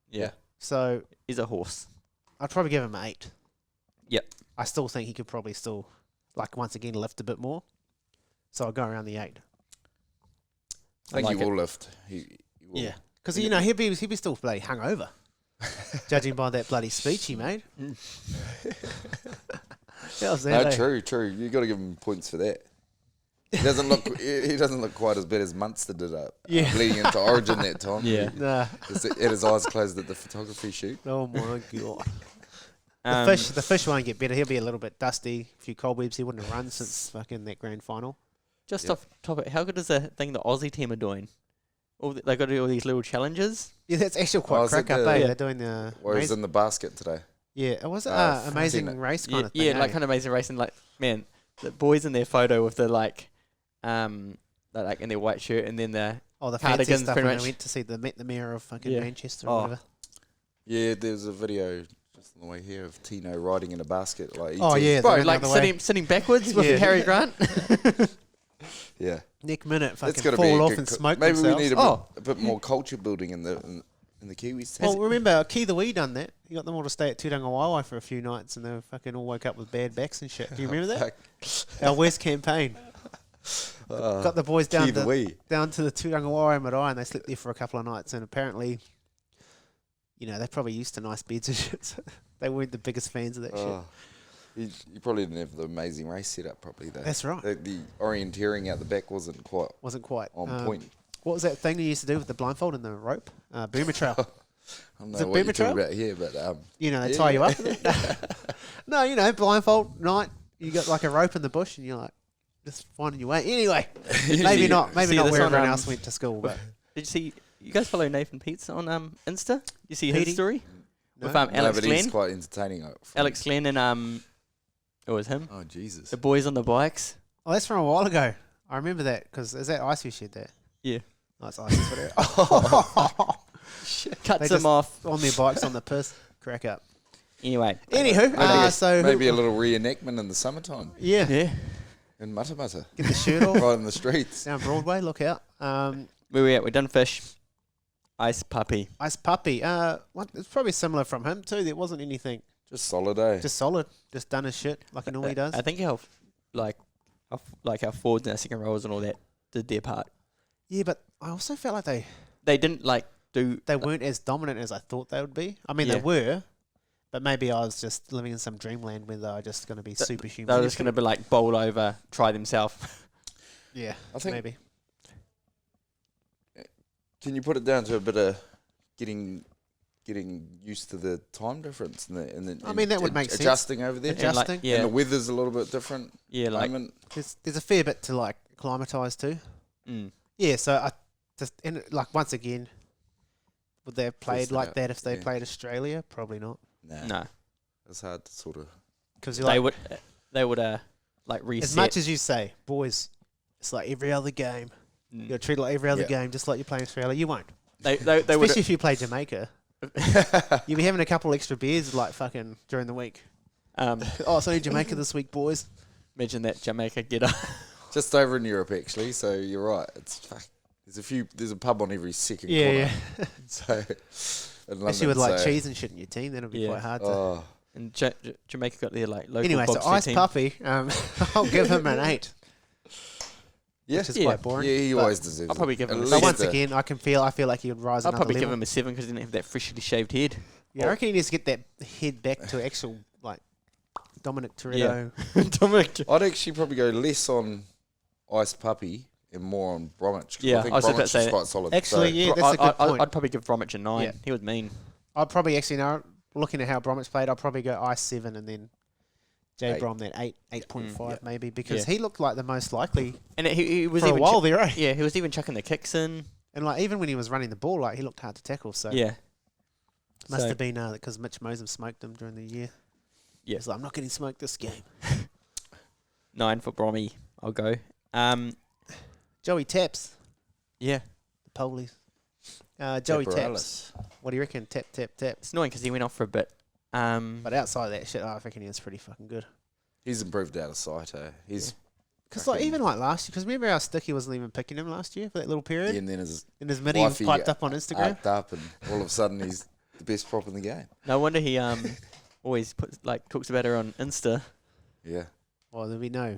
Yeah. So He's a horse. I'd probably give him an 8. Yep. I still think he could probably still, like, once again, lift a bit more. So I'll go around the 8. I think like he it. will lift. He will. Yeah. Because, you know, he'll be still bloody hungover. Judging by that bloody speech he made. That was No, that, eh? true. You got to give him points for that. He doesn't look. He doesn't look quite as bad as Munster did bleeding into Origin that time. Yeah. Nah. He had his eyes closed at the photography shoot. Oh, my God. Um, The fish won't get better. He'll be a little bit dusty. A few cobwebs. He wouldn't have run since fucking that grand final. Just Yep. off topic, how good is the thing the Aussie team are doing? They got to do all these little challenges. Yeah, that's actually Oh, quite is it crack up, the- eh? Yeah. They're doing the... Well, he was in the basket today. Yeah, it was I've amazing seen it. race kind Yeah, of thing. yeah, like eh? kind of amazing racing. Like, man, the boys in their photo with the they're like in their white shirt, and then the Oh, the fancy cardigans stuff pretty when I much. went to see the mayor of fucking Yeah. Manchester or Oh. whatever. Yeah, there's a video just on the way here of Tino riding in a basket. Like Oh, eating- yeah. bro, They're like another way. sitting backwards with Yeah. Harry Grant. yeah. Nick Minute That's fucking got to fall be a off good and co- smoke Maybe themselves. we need Oh. a bit more culture building in the Kiwis. Well, remember, Key the Wee done that. He got them all to stay at Turanga Waiwai for a few nights and they fucking all woke up with bad backs and shit. Do you remember that? Our West campaign. got the boys down to Kiwi. the Turangawarai Marae, and they slept there for a couple of nights. And apparently, they're probably used to nice beds and shit. So they weren't the biggest fans of that shit. You probably didn't have the amazing race setup properly though. That's right. The orienteering out the back wasn't quite on point. What was that thing you used to do with the blindfold and the rope? Boomer trail. I don't know what you're talking about here, but They tie you up with it. No, blindfold, night, you got like a rope in the bush and you're like, just finding your way. Anyway, maybe not where everyone else went to school. But Did you see, you guys follow Nathan Peets on Insta? You see Petey? his story? No. With Alex but Glenn? he's quite entertaining. Alex Glenn and, it was him. Oh, Jesus. The boys on the bikes. Oh, that's from a while ago. I remember that because is that Ice Fish shed there? Yeah. Oh, it's Ice Fish. Whatever. Cuts They him off. on their bikes on the piss. Crack up. Anyway. Anywho, Maybe a little reenactment in the summertime yeah, Yeah. in Matamata, get the shirt off right in the streets. down Broadway. Look out. Where we at? We're done fish. Ice puppy. Ice Puppy. It's probably similar from him too. There wasn't anything. Just solid, eh? Just solid. Just done his shit like he normally does. I think our forwards and our second rowers and all that did their part. Yeah, but I also felt like They didn't do. they weren't as dominant as I thought they would be. I mean, they Yeah. were, but maybe I was just living in some dreamland where they were just going to be superhuman. They were just going to be bowl over, try themselves. Yeah, I think. maybe. Can you put it down to a bit of getting used to the time difference and I mean, that would make sense. adjusting over there. Yeah, Adjusting. yeah. And the weather's a little bit different. Yeah, moment. There's a fair bit to acclimatise to. Mm. Yeah, so I just once again, would they have played Test it like out, that if they yeah. played Australia? Probably not. Nah, No, it's hard to sort of. Because they would reset. as much as you say, boys, it's like every other game. Mm. You got to treat it like every other Yeah. game, just like you're playing Australia. You won't. They would. Especially if you play Jamaica. You'll be having a couple extra beers fucking during the week. Oh, so in Jamaica this week, boys. Imagine that Jamaica get up. Just over in Europe, actually. So you're right. There's a pub on every second corner. Yeah. So, in Especially London, with so, cheese and shit in your team, that'll be Yeah. quite hard to. Oh, And Jamaica got their local Anyway, so bobsled Ice team. Puppy, I'll give him an 8, yeah, which is Yeah. quite boring. yeah, he But- always deserves. I'll probably give At him a But least once a- again, I feel like he would rise I'll another probably give level. him a 7 because he didn't have that freshly shaved head. Yeah, I reckon he needs to get that head back to actual Dominic Toretto. Dominic. I'd actually probably go less on Ice Puppy and more on Bromwich. 'cause Yeah, I think I was just about Bromwich to say is that. quite solid. Actually, So- yeah, that's a good point. I'd probably give Bromwich a 9. Yeah. He was mean. I'd probably actually now looking at how Bromwich played, I'd probably go Ice 7 and then J 8. Brom that 8.5 Yeah. maybe because Yeah. he looked like the most likely And he was for a even while there, eh? yeah, he was even chucking the kicks in. And even when he was running the ball, he looked hard to tackle. So Yeah. must So- have been because Mitch Mosem smoked him during the year. Yeah. He's like, I'm not getting smoked this game. 9 for Brommy. I'll go. Joey Taps, Yeah. the Polies. Joey Taps. Temporalis. What do you reckon? Tap. It's annoying because he went off for a bit. But outside of that shit, I reckon he was pretty fucking good. He's improved out of sight. He's Because fucking- even last year, because remember how Sticky wasn't even picking him last year for that little period? and then his And his midi was wifey piped up on Instagram. arced up, and all of a sudden he's the best prop in the game. No wonder he always talks about her on Insta. Yeah, Well, there'll be no.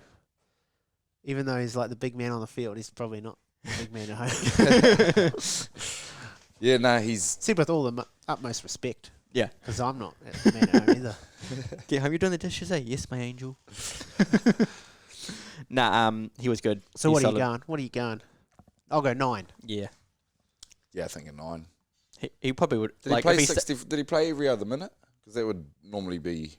Even though he's the big man on the field, he's probably not the big man at home. yeah. No, he's See, with all the utmost respect. Yeah. Because I'm not the man at home either. Get home, you doing the dishes, eh? Yes, my angel. Nah, he was good. So He's what are solid. you going? What are you going? I'll go 9. Yeah. I think a 9. He probably would. Did he play if he 60? Did he play every other minute? Because that would normally be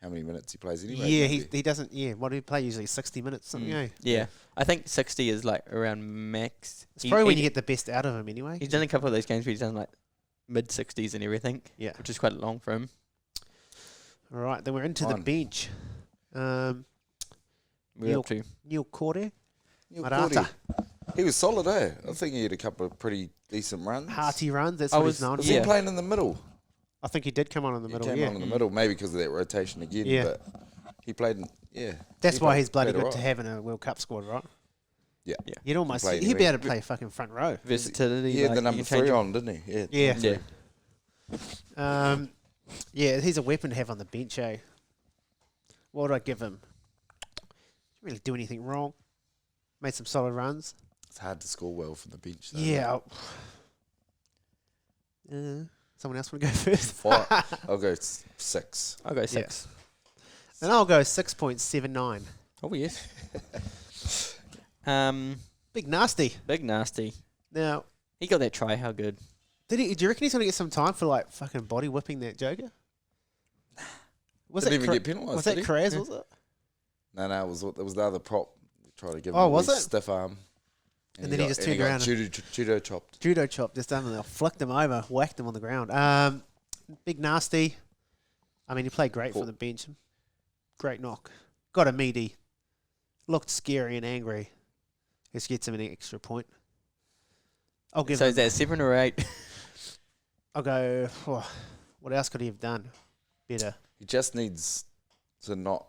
how many minutes he plays anyway. Yeah, maybe. he doesn't. Yeah, what do he play usually? 60 minutes, something. Eh? Yeah. I think 60 is around max. It's probably when you get the best out of him anyway. He's done a couple of those games where he's done mid 60s and everything. Yeah. Which is quite long for him. All right, then we're into the Fine. bench. We're Neil- up to. Neil Corday, Neil Marata. Cordy. He was solid, eh? I think he had a couple of pretty decent runs. hearty runs. That's I what was- he's known Was for. he Yeah. playing in the middle? I think he did come on in the He middle. came Yeah, on in the middle, maybe because of that rotation again. Yeah. But he played in, that's he why played- he's bloody played good to alright. have in a World Cup squad, right? Yeah. Yeah. You'd almost play he'd be anywhere. able to play fucking front row. Versatility. He had the you number can change 3 him. on, didn't he? Yeah. Yeah. Yeah. Yeah, he's a weapon to have on the bench, eh? What would I give him? Didn't really do anything wrong. Made some solid runs. It's hard to score well from the bench, though. Yeah. Someone else want to go first? I'll go 6. I'll go 6. And I'll go 6.79. Oh, yes. Big nasty. Big nasty. Now, He got that try. How good? do you reckon he's going to get some time for like fucking body whipping that Joker? Didn't even get penalised. Was that did he? Kraz, was it? No, it was the other prop. Tried to give Oh, him a was wee it? stiff arm. And then he just turned around and- Judo chopped. Judo chop just done, and they flicked him over, whacked him on the ground. Big nasty. I mean, he played great from the bench. Great knock. Got a meaty. Looked scary and angry. This gets him an extra point. I'll give So him. is that 7 or 8? I'll go. What else could he have done better? He just needs to not.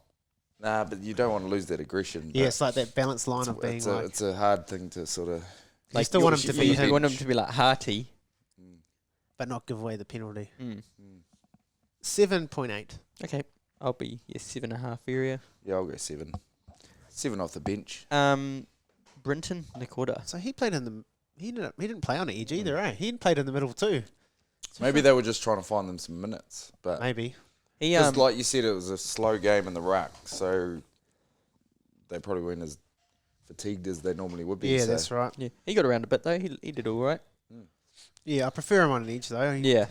Nah, but you don't want to lose that aggression. Yeah, it's like that balance line of being it's like. it's a hard thing to sort of. You still want him to be You him, want him to be like hearty. but not give away the penalty. Mm. 7.8. Okay, I'll be 7.5 area. Yeah, I'll go 7. 7 off the bench. Brinton Nakota. So he played in the. He didn't play on the edge either, eh? He played in the middle too. Maybe they were just trying to find them some minutes, but Maybe. He just like you said, it was a slow game in the ruck, so they probably weren't as fatigued as they normally would be. Yeah, so. that's right. yeah, he got around a bit though. He did all right. Yeah, I prefer him on an edge though. Yeah.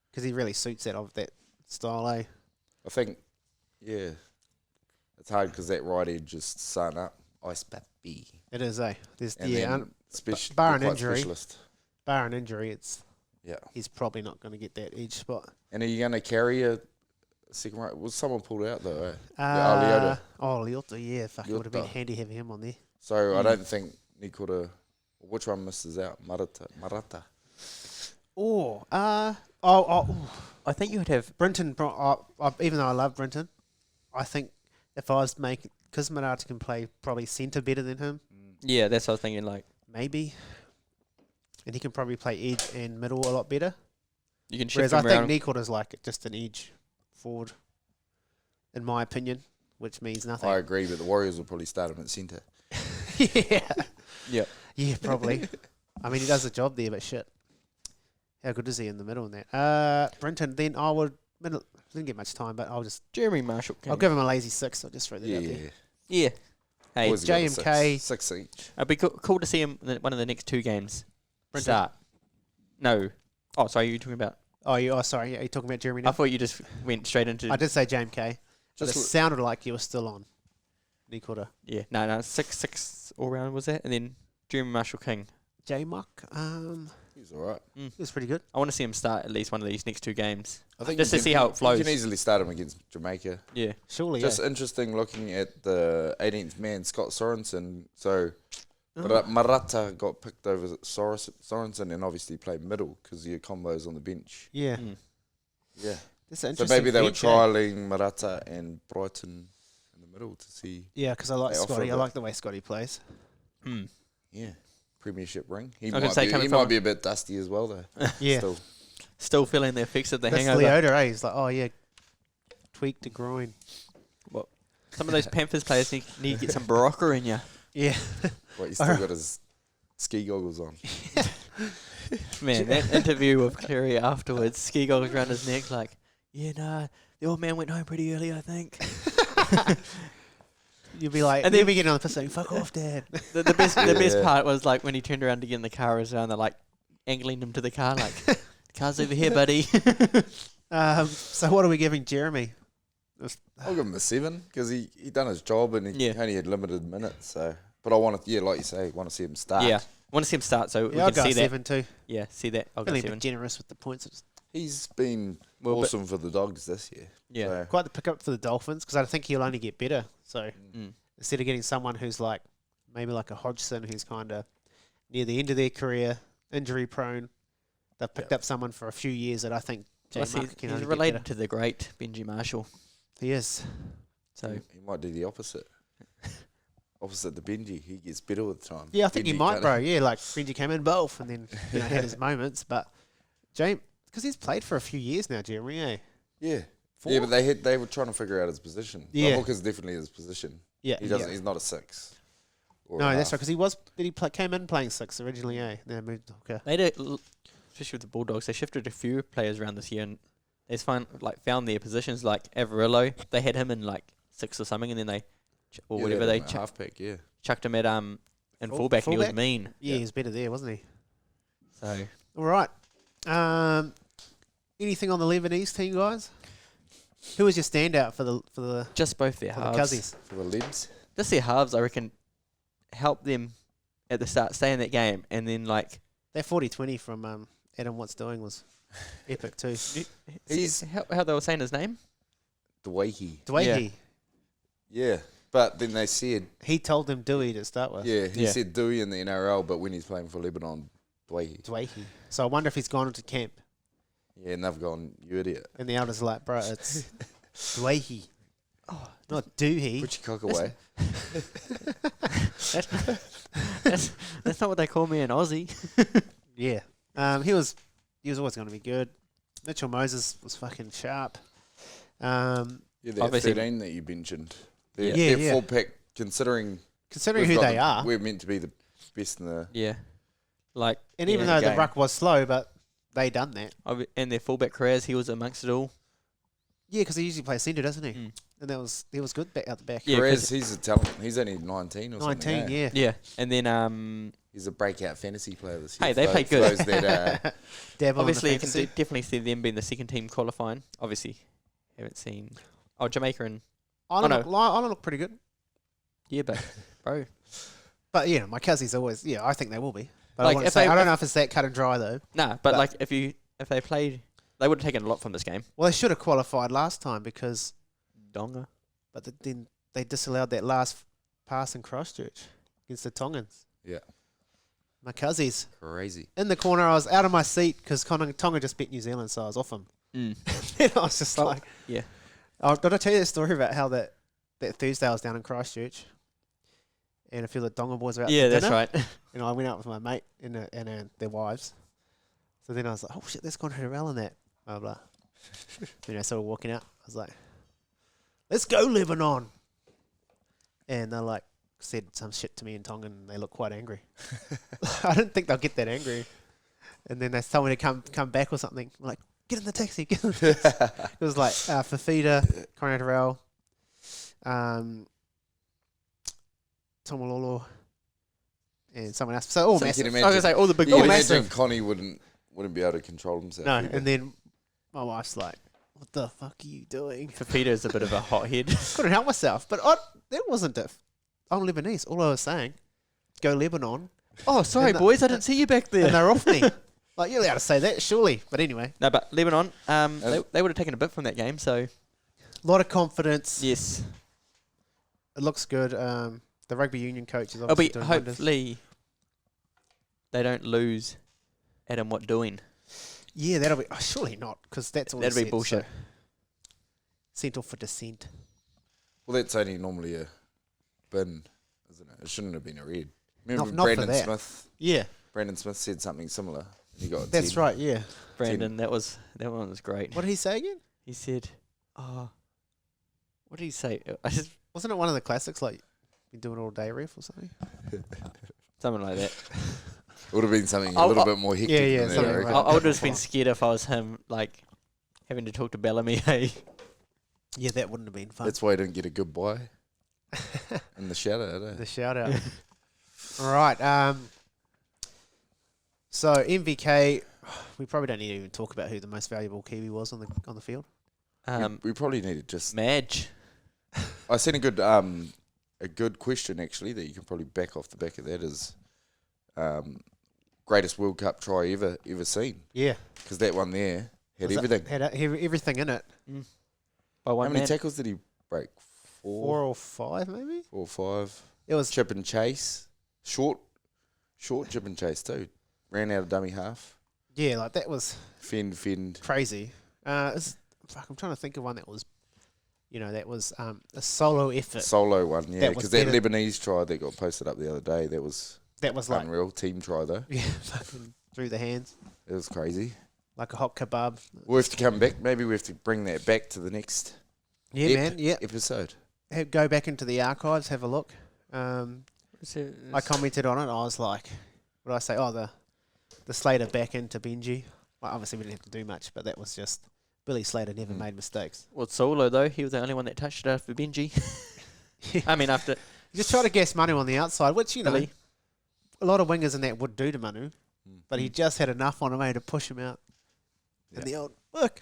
Because he really suits that style, eh? I think, yeah, it's hard because that right edge is starting up. Ice Bappy. It is, eh? There's And then, bar an injury. Specialist. bar an injury, Yeah. he's probably not going to get that edge spot. And are you going to carry a second right? Was someone pulled out though? Leota. Leota, yeah. Fuck, it would have been Leota. handy having him on there. So I don't think Nikota. Which one misses out? Marata. I think you would have. Brinton, even though I love Brinton, I think if I was making, because Marata can play probably centre better than him, Yeah, that's what I was thinking. Like maybe. And he can probably play edge and middle a lot better. you can shift Whereas him I think around. Nikota's like just an edge forward, in my opinion, which means nothing. I agree, but the Warriors will probably start him at centre. Yeah. Yeah. Yeah, probably. I mean, he does the job there, but shit. How good is he in the middle in that? Brinton, then I would... Didn't get much time, but I'll just... Jeremy Marshall. I'll give him a lazy 6. I'll just throw that out there. Yeah. Hey, Always got a JMK. 6 each. it'd be cool to see him in one of the next 2 games. Brinton. Start. No. Oh, sorry. You talking about? Sorry. Yeah, you're talking about Jeremy now? I thought you just went straight into. I did say JMK. But Just it sounded like you were still on Nikota. Yeah. No. 6 all round was that, and then Jeremy Marshall King. J-Muck, He's all right. he was pretty good. I want to see him start at least one of these next 2 games. I think Just you to see how it flows. You can easily start him against Jamaica. Yeah. Surely, Just yeah. interesting looking at the 18th man, Scott Sorensen. So Marata got picked over Sorensen and obviously played middle because your combos on the bench. Yeah. Yeah. That's an So interesting maybe they were bench, eh? trialling Marata and Brighton in the middle to see. Yeah, because I like They offer Scotty. a I bit. like the way Scotty plays. Yeah. Premiership ring. He gonna say might coming be, he from might a- be a bit dusty as well though. Yeah. Still feeling the effects of the That's hangover. Leota, eh? He's like, oh, yeah, tweaked the groin. Some of those Panthers players need to get some Barocca in you. Yeah. What, he's still got his ski goggles on. Man, that interview with Cleary afterwards, ski goggles around his neck, like, yeah, nah, the old man went home pretty early, I think. You'd be like, And and then- then we get on the piss saying, fuck off, Dad. The best Yeah. part was like when he turned around to get in the car as well, and they're like angling him to the car, like, the car's over here, buddy. So what are we giving Jeremy? I'll give him a 7 because he done his job and he Yeah. only had limited minutes. So, but I want to, like you say, want to see him start. Yeah, want to see him start so we Yeah, I'll can go see that. 7 too. Yeah, see that. I'll go Feeling a 7. bit generous with the points. It's He's been Well, but- awesome for the Dogs this year. Yeah. So, quite the pickup for the Dolphins because I think he'll only get better. So Mm. instead of getting someone who's like maybe like a Hodgson who's kind of near the end of their career, injury prone, they've picked up someone for a few years that I think Plus J-Mark he's can only get related better. to the great Benji Marshall. He is. So he might do the opposite. Opposite the Benji. He gets better with time. Yeah, I think he Benji might, kinda- bro. Yeah, like Benji came in both and then had his moments, but James, because he's played for a few years now, Jeremy. Eh? Yeah. 4? Yeah, but they were trying to figure out his position. Yeah. The hooker's definitely his position. Yeah, He doesn't. yeah. He's not a 6. Or No, a that's right, half. because came in playing 6 originally, eh? Then moved to hooker. They did, especially with the Bulldogs. They shifted a few players around this year, and they found their positions. Like Averillo, they had him in like 6 or something, and then they or Yeah, whatever they halfback. Yeah. chucked him at in fullback, and he was fullback? mean. Yeah, he was better there, wasn't he? So All right. Anything on the Lebanese team, guys? Who was your standout for the just both their for the halves. Cuzzies? For the Lebs. Just their halves, I reckon, helped them at the start, stay in that game, and then like That 40-20 from Adam What's Doing was epic too. he's how they were saying his name. Dwayne. Dwayne, Yeah. But then they said, he told them Dewey to start with. he Yeah. said Dewey in the NRL, but when he's playing for Lebanon, Dwayne. Dwayne. So I wonder if he's gone into camp. Yeah, and they've gone, you idiot. And the elders are like, bro, it's Dwayne. Oh, not Dewey. Put your cock away. That's not what they call me in Aussie. Yeah. He was always going to be good. Mitchell Moses was fucking sharp. Yeah, that Obviously- 13 that you mentioned. Yeah, Their yeah. full pack, considering Considering we've who got they are. we're meant to be the best in the... Yeah, like And even yeah, though the game. ruck was slow, but they done that. in their fullback careers, he was amongst it all. Yeah, because he usually plays centre, doesn't he? Mm. And he was good back out the back. Yeah, Perez, 'cause- he's a talent. He's only 19 or 19, something. yeah. Yeah, and then He's a breakout fantasy player this year. Hey, they For play those- good. for those that, Dabble obviously in you the can fantasy. definitely see them being the second team qualifying. Obviously, haven't seen Jamaica and Ireland look pretty good. yeah, but bro, But, yeah, my Cuzzies always, I think they will be. But Like, I want to if say, they- I don't know if it's that cut and dry, though. nah. But like if they played, they would have taken a lot from this game. Well, they should have qualified last time because, Donga. but then they disallowed that last pass in Christchurch against the Tongans. yeah, My Cuzzies. crazy. In the corner, I was out of my seat because Tonga just beat New Zealand, so I was off them. Mm. And I was just like... Yeah. Oh, did I tell you that story about how that Thursday I was down in Christchurch and a few of the Tonga boys were out Yeah, for that's dinner, right. and I went out with my mate and their wives. So then I was like, oh shit, there's Conrad Rell in that. Blah, blah. So we're walking out. I was like, let's go Lebanon. And they like said some shit to me in Tongan and they looked quite angry. I didn't think they'll get that angry. And then they told me to come back or something. I'm like, get in the taxi. Get in the taxi. It was like Fafita, Conrad Rell, Tomalolo, and someone else. So all So you massive. can I was gonna say all the big you can boys. imagine Connie wouldn't be able to control himself. No, either. and then my wife's like, what the fuck are you doing? Fafita is a bit of a hothead. Couldn't help myself. But that wasn't it. I'm Lebanese. All I was saying, go Lebanon. Oh, sorry, And boys, I didn't see you back And there. they're off me. Like, you're allowed to say that, surely. But anyway, No, but Lebanon, they would have taken a bit from that game. So a lot of confidence. yes, It looks good. The rugby union coach is it'll obviously be doing wonders. hopefully they don't lose Adam what doing. Yeah, that'll be... Oh, surely not, because that's all he That'd be said, bullshit. so. Sent off for dissent. Well, that's only normally a bin, isn't it? It shouldn't have been a red. Remember Not for Brandon that. Smith? Yeah, Brandon Smith said something similar. And he got a that's 10. right, yeah. Brandon, that one was great. What did he say again? He said, "Oh, what did he say? I just Wasn't it one of the classics, like, been doing all day ref or something? something like that." It would have been something a I'll- little I'll- bit more hectic Yeah, than that, something I reckon. like I would have been scared if I was him, like having to talk to Bellamy. Hey, Yeah, that wouldn't have been fun. That's why he didn't get a goodbye in the shout out. The shout out. All right. So MVK, we probably don't need to even talk about who the most valuable Kiwi was on the field. We probably need to just... Madge. I seen a good question, actually, that you can probably back off the back of that is greatest World Cup try ever seen. Yeah, Because that one there had everything. Had everything in it. By one How many man. tackles did he break? 4 or 5, maybe. 4 or 5. It was Chip and chase. Short chip and chase too. Ran out of dummy half. like that was Fend. crazy. I'm trying to think of one that was, that was a solo effort. Solo one, yeah. That was Because that better. Lebanese try that got posted up the other day, that was That was like unreal. Team try though. fucking through the hands It was crazy. like a hot kebab. We'll have to come back. Maybe we have to bring that back to the next Yeah, man. Yeah, episode. go back into the archives, have a look. I commented on it. I was like, what did I say? Oh, the Slater back into Benji. Well, obviously, we didn't have to do much, but that was just Billy Slater never made mistakes. Well, Solo, though, he was the only one that touched it after Benji. I mean, after... You just try to guess Manu on the outside, which, you know, Billy. a lot of wingers in that would do to Manu, but he just had enough on him to push him out. And the old, look,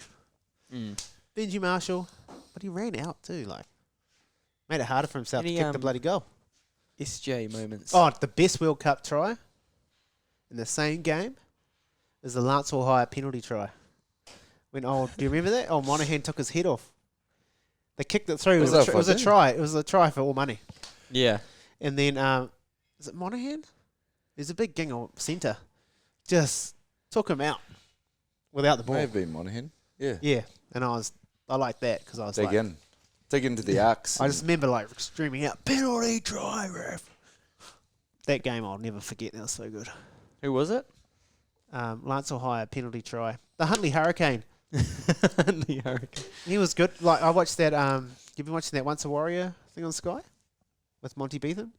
Benji Marshall, but he ran out too, like, made it harder for himself to kick the bloody goal. SJ moments. Oh, the best World Cup try in the same game is the Lance Hire penalty try. When do you remember that? Oh, Monahan took his head off. They kicked it through. It was a try. It was a try for all money. Yeah. And then, is it Monahan? There's a big gang of centre. Just took him out without the ball. May have been Monahan. Yeah. Yeah, and I like that because I was Dig into the arcs. I just remember like streaming out, penalty try, ref. That game I'll never forget. That was so good. Who was it? Lance Hire penalty try. The Huntley Hurricane. The Hurricane. He was good. Like I watched that. You've been watching that Once a Warrior thing on Sky with Monty Beetham.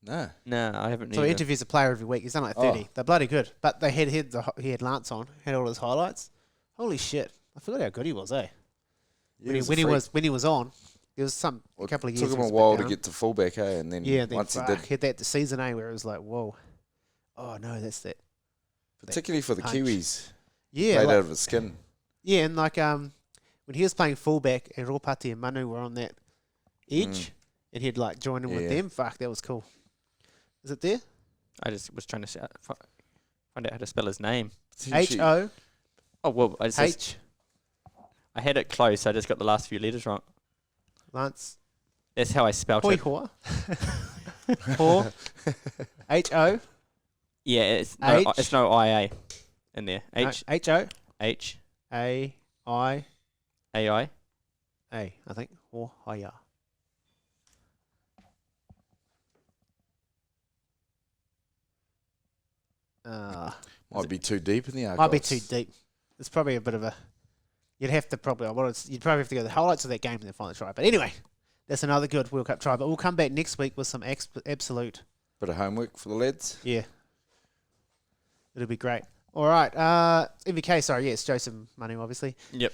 No. No, I haven't. So he interviews a player every week. He's done like 30. Oh. They're bloody good. But they he had Lance on, had all his highlights. Holy shit! I forgot how good he was, eh? Yeah, When he was on, there was a couple of years. Took him he a was while bit to down. get to fullback, and then once he did, he had that season, where it was like, whoa, oh no, that's that. particularly for the punch. Kiwis, Yeah, played like, out of his skin. yeah, and like when he was playing fullback and Ropati and Manu were on that edge, and he'd like join in with them. Fuck, that was cool. Is it there? I just was trying to find out how to spell his name. H-O-H. Oh, well, I had it close. I just got the last few letters wrong. Lance. That's how I spelled Hoi it. Hoa. Hoa. H-O. Yeah, it's H. no I-A in there. H-O. H. A-I. A-I. A, I think. Or Haya. Might be too deep in the archives. Might be too deep. It's probably a bit of a. You'd probably have to go to the highlights of that game and then find the try. But anyway, that's another good World Cup try. But we'll come back next week with some absolute. Bit of homework for the lads. Yeah. It'll be great. All right. MVK, sorry. Yes, Joseph Manu, obviously. Yep.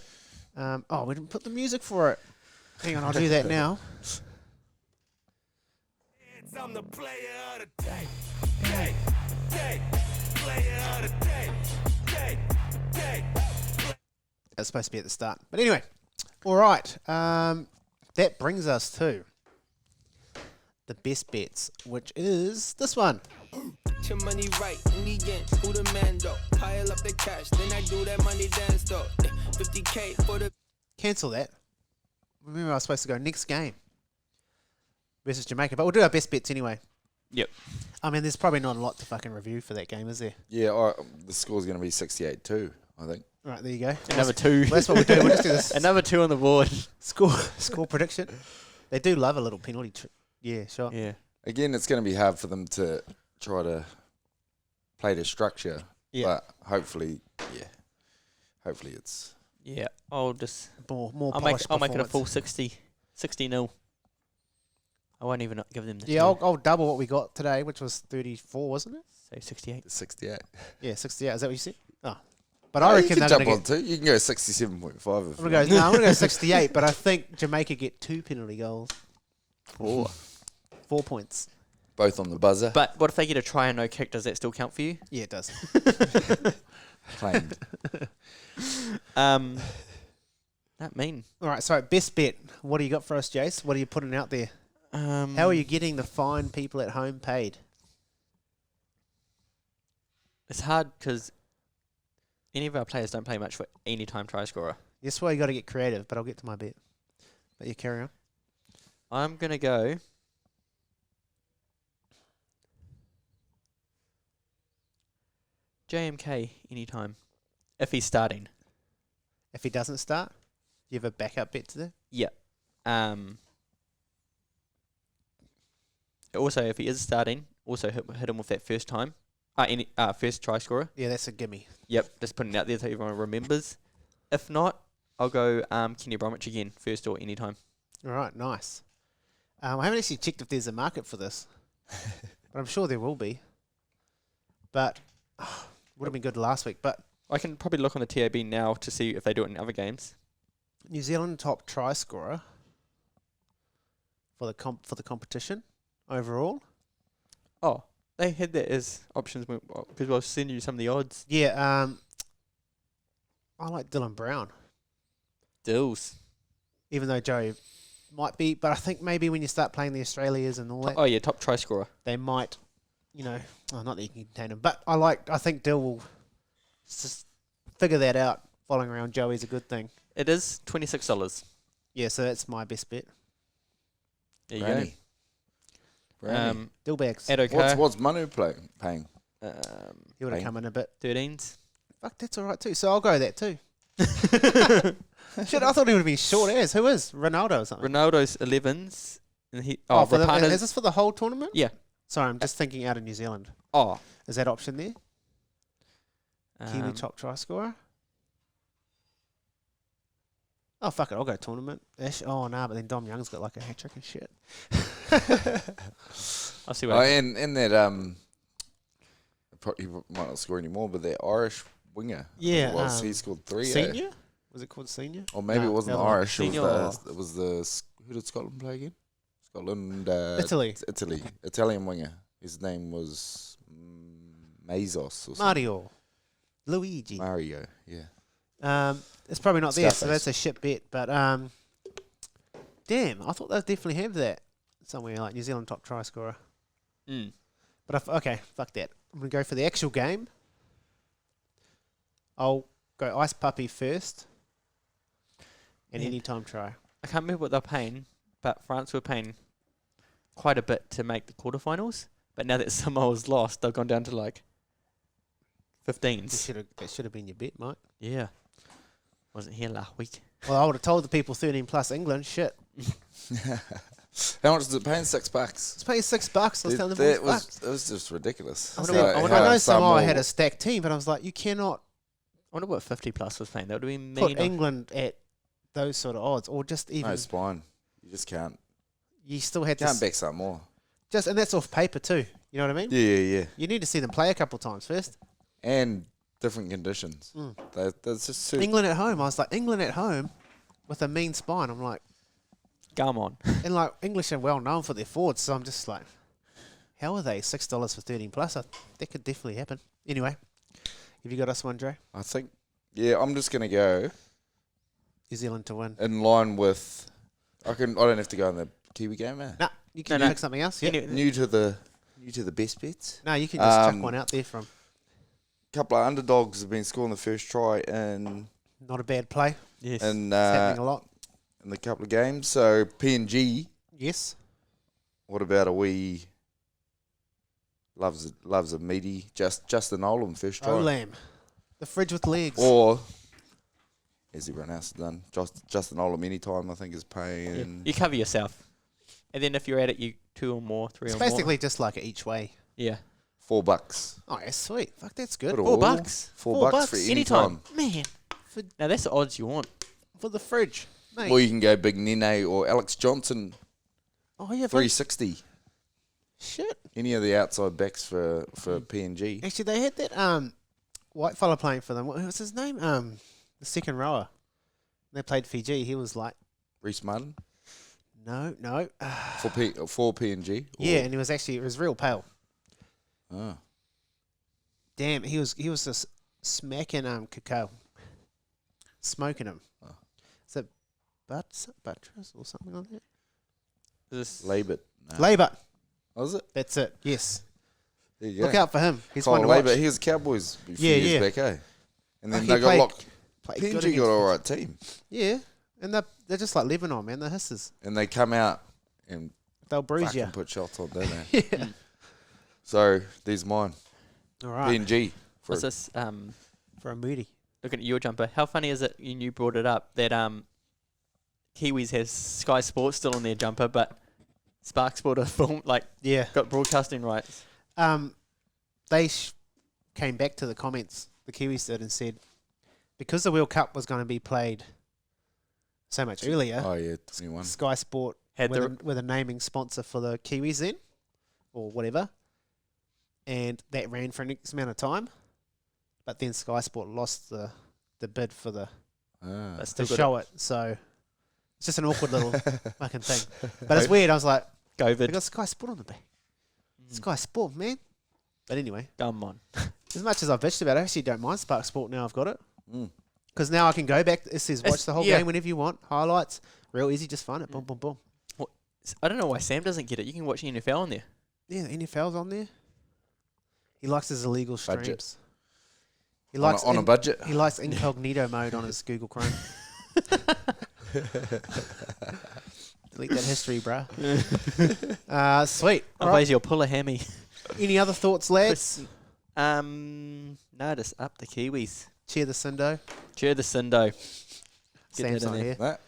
We didn't put the music for it. Hang on, I'll do that now. I'm the player of the day. Player of the day. It's supposed to be at the start. But anyway, all right. That brings us to the best bets, which is this one. Put your money right in the end. Who the man though? Pile up the cash, then I do that money dance though. 50K for the. Cancel that. Remember, I was supposed to go next game versus Jamaica, but we'll do our best bets anyway. Yep. I mean, there's probably not a lot to fucking review for that game, is there? Yeah, the score's going to be 68-2, I think. All right, there you go. Another two. Well, that's what we do. We'll just do this Another two on the board. score prediction. They do love a little penalty. Yeah, sure. Yeah. Again, it's going to be hard for them to try to play the structure. Yeah. But hopefully it's... Yeah. I'll just... More I'll make it a performance. full 60-0. I won't even give them the Yeah, I'll double what we got today, which was 34, wasn't it? say 68. 68. Yeah, 68. Is that what you said? Oh. But I reckon you can they're jump going on to get... two. You can go 67.5 if I'm you going to go 68, but I think Jamaica get 2 penalty goals. 4 points. both on the buzzer. But what if they get a try and no kick? Does that still count for you? Yeah, it does. Claimed. That mean. All right, so best bet. What do you got for us, Jase? What are you putting out there? How are you getting the fine people at home paid? It's hard because any of our players don't play much for any time try scorer. That's why you got to get creative, but I'll get to my bet. But you carry on. I'm going to go... JMK anytime. If he's starting. If he doesn't start, do you have a backup bet to do? Yeah. Also, if he is starting, also hit him with that first time. First try scorer. Yeah, that's a gimme. Yep, just putting it out there so everyone remembers. If not, I'll go Kenny Bromwich again, first or anytime. All right, nice. I haven't actually checked if there's a market for this. But I'm sure there will be. But would have been good last week. But I can probably look on the TAB now to see if they do it in other games. New Zealand top try scorer for the competition overall. Oh, they had that as options because we'll send you some of the odds. Yeah, I like Dylan Brown, Dills. even though Joe might be. But I think maybe when you start playing the Australias and all that, Oh yeah, top try scorer. they might, not that you can contain him. But I think Dill will just figure that out. Following around Joey's a good thing. It is $26. Yeah, so that's my best bet. There you Brandy. go. Brandy. Dill bags. Adokar, What's Manu paying? He would have Hey. come in a bit. 13s. Fuck, that's all right too. So I'll go that too. Shit, I thought he would have been short as. Who is? Ronaldo or something? Ronaldo's 11s. And he is Rapana's. this for the whole tournament? Yeah. Sorry, I'm just thinking out of New Zealand. Oh. Is that option there? Kiwi Um, top try scorer? Oh, fuck it. I'll go tournament-ish. Oh, nah, but then Dom Young's got like a hat-trick and shit. I'll see Oh, what and that he might not score anymore, but that Irish winger. Yeah, He scored 3. Senior? Was it called Senior? Or maybe No, it wasn't the the other one. Irish. Senior It was the who did Scotland play again? Scotland. Italy. Italy. Italian winger. His name was Mazos or something. Mario. Luigi. Mario. Yeah. It's probably not there, so Scarface. that's a shit bet. But damn, I thought they'd definitely have that somewhere like New Zealand top try scorer. Mm. But okay, fuck that. I'm gonna go for the actual game. I'll go Ice Puppy first, and Yeah. anytime try. I can't remember what they're paying, but France were paying quite a bit to make the quarterfinals. But now that Samoa's lost, they've gone down to like 15s. That should have been your bet, Mike. Yeah. Wasn't here last week. Well, I would have told the people 13 plus England. Shit, How much is it paying? $6. it's paying $6. I was telling them That it was just ridiculous. I, wonder said, what- I know how Samoa had a stacked team, but I was like, you cannot I wonder what 50 plus was paying. That would have been put mean. England at those sort of odds, or just even No spine. You just can't. you still had to Can't back some more. just, and that's off paper too. You know what I mean? Yeah. You need to see them play a couple times first. And different conditions. Mm. That's just too. England at home. I was like, England at home with a mean spine. I'm like, Come on. and like English are well known for their forwards, so I'm just like, how are they $6 for 13 plus? That could definitely happen. Anyway, have you got us one, Dre? I think. Yeah, I'm just gonna go New Zealand to win. in line with. I don't have to go in the Kiwi game, eh? Nah, you can No, pick something else. Yeah. Any- New to the best bets. No, you can just chuck Um, one out there from Couple of underdogs have been scoring the first try in not a bad play. yes. in It's happening a lot. in the couple of games. So PNG. Yes. What about a wee? Loves a meaty Justin Olam first try. Olam. The fridge with legs. Or, as everyone else has done, Justin Olam anytime I think is Yeah. paying. You cover yourself. And then if you're at it, you 2 or more, 3 It's or more. basically just like a each way. Yeah. $4. Oh, yeah, sweet. Fuck, that's good. Good $4. all. bucks. $4 $4 for any Anytime. time. Man. Now that's the odds you want. For the fridge. Mate. Or you can go Big Nene or Alex Johnson, Oh, yeah. 360. Shit. Any of the outside backs for PNG. Actually, they had that white fella playing for them. What was his name? The second rower. They played Fiji. He was like, Reece Martin no. for PNG. Yeah, and it was real pale. Oh. Damn, he was just smacking Cacao, smoking him. Oh. Is it Buttress or something like that? This Labert. No. Labour. Was it? That's it. Yes. There you go. Look out for him. He's Kyle one to watch. Labert. He was Cowboys a few Yeah, years yeah. back, eh? And then He they got played- locked. Played good PNG against got an Fiji. alright team. Yeah, and they're just like Lebanon, man. They're hisses. And they come out and They'll bruise fucking you. put shots on, don't they? Yeah. So, there's mine. All right. PNG. For what's this? For a moody. Looking at your jumper. How funny is it? You brought it up that Kiwis has Sky Sports still on their jumper, but Spark Sport are Yeah. got broadcasting rights. They came back to the comments, the Kiwis did, and said, because the World Cup was going to be played so much earlier, Oh, yeah, 21. Sky Sport Had were the naming sponsor for the Kiwis then. or whatever, and that ran for an X amount of time, but then Sky Sport lost the bid for the That's to still show it. So it's just an awkward little fucking thing. But it's weird. I was like, I COVID. got Sky Sport on the back. Sky Sport, man. But anyway, Come on. as much as I've bitched about it, I actually don't mind Spark Sport now I've got it. Mm. Because now I can go back. It says watch the whole yeah. game whenever you want. Highlights. Real easy. Just find it. Boom, boom, boom. I don't know why Sam doesn't get it. You can watch NFL on there. Yeah, the NFL's on there. He likes his illegal streams. Budget. He likes on a budget. He likes incognito mode on his Google Chrome. Delete that history, bruh. Sweet. All Otherwise, right. you'll pull a hammy. Any other thoughts, lads? No, just up the Kiwis. Cheer the Cindo. Cheer the Cindo. Get Sam's that in not there. here. Right.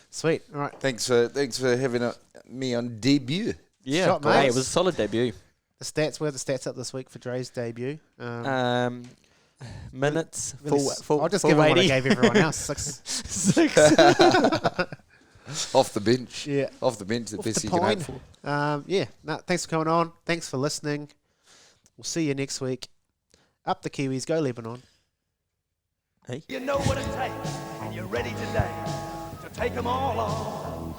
Sweet. All right. Thanks for having me on debut. Yeah, Shot, great. mate. It was a solid debut. The stats. Where are the stats up this week for Dre's debut? Minutes, Really full I'll just full give him what I 80. gave everyone else. 6. 6. Off the bench. Yeah. Off the bench, the Off best the you can pine. hope for. Yeah. No, thanks for coming on. Thanks for listening. We'll see you next week. Up the Kiwis. Go Lebanon. You know what it takes, and you're ready today to take them all on.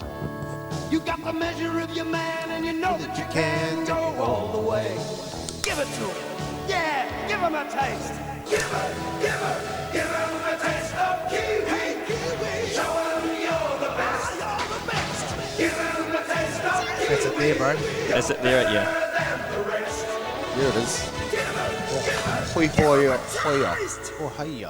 You got the measure of your man, and you know that you can go all the way. Give it to him. Yeah, give him a taste. Give him a taste of Kiwi. Show him you're the best. Give him a taste of Kiwi. That's it there, bro. That's it there, yeah. Here it is. Hoi hoi hoi. Oh, hey,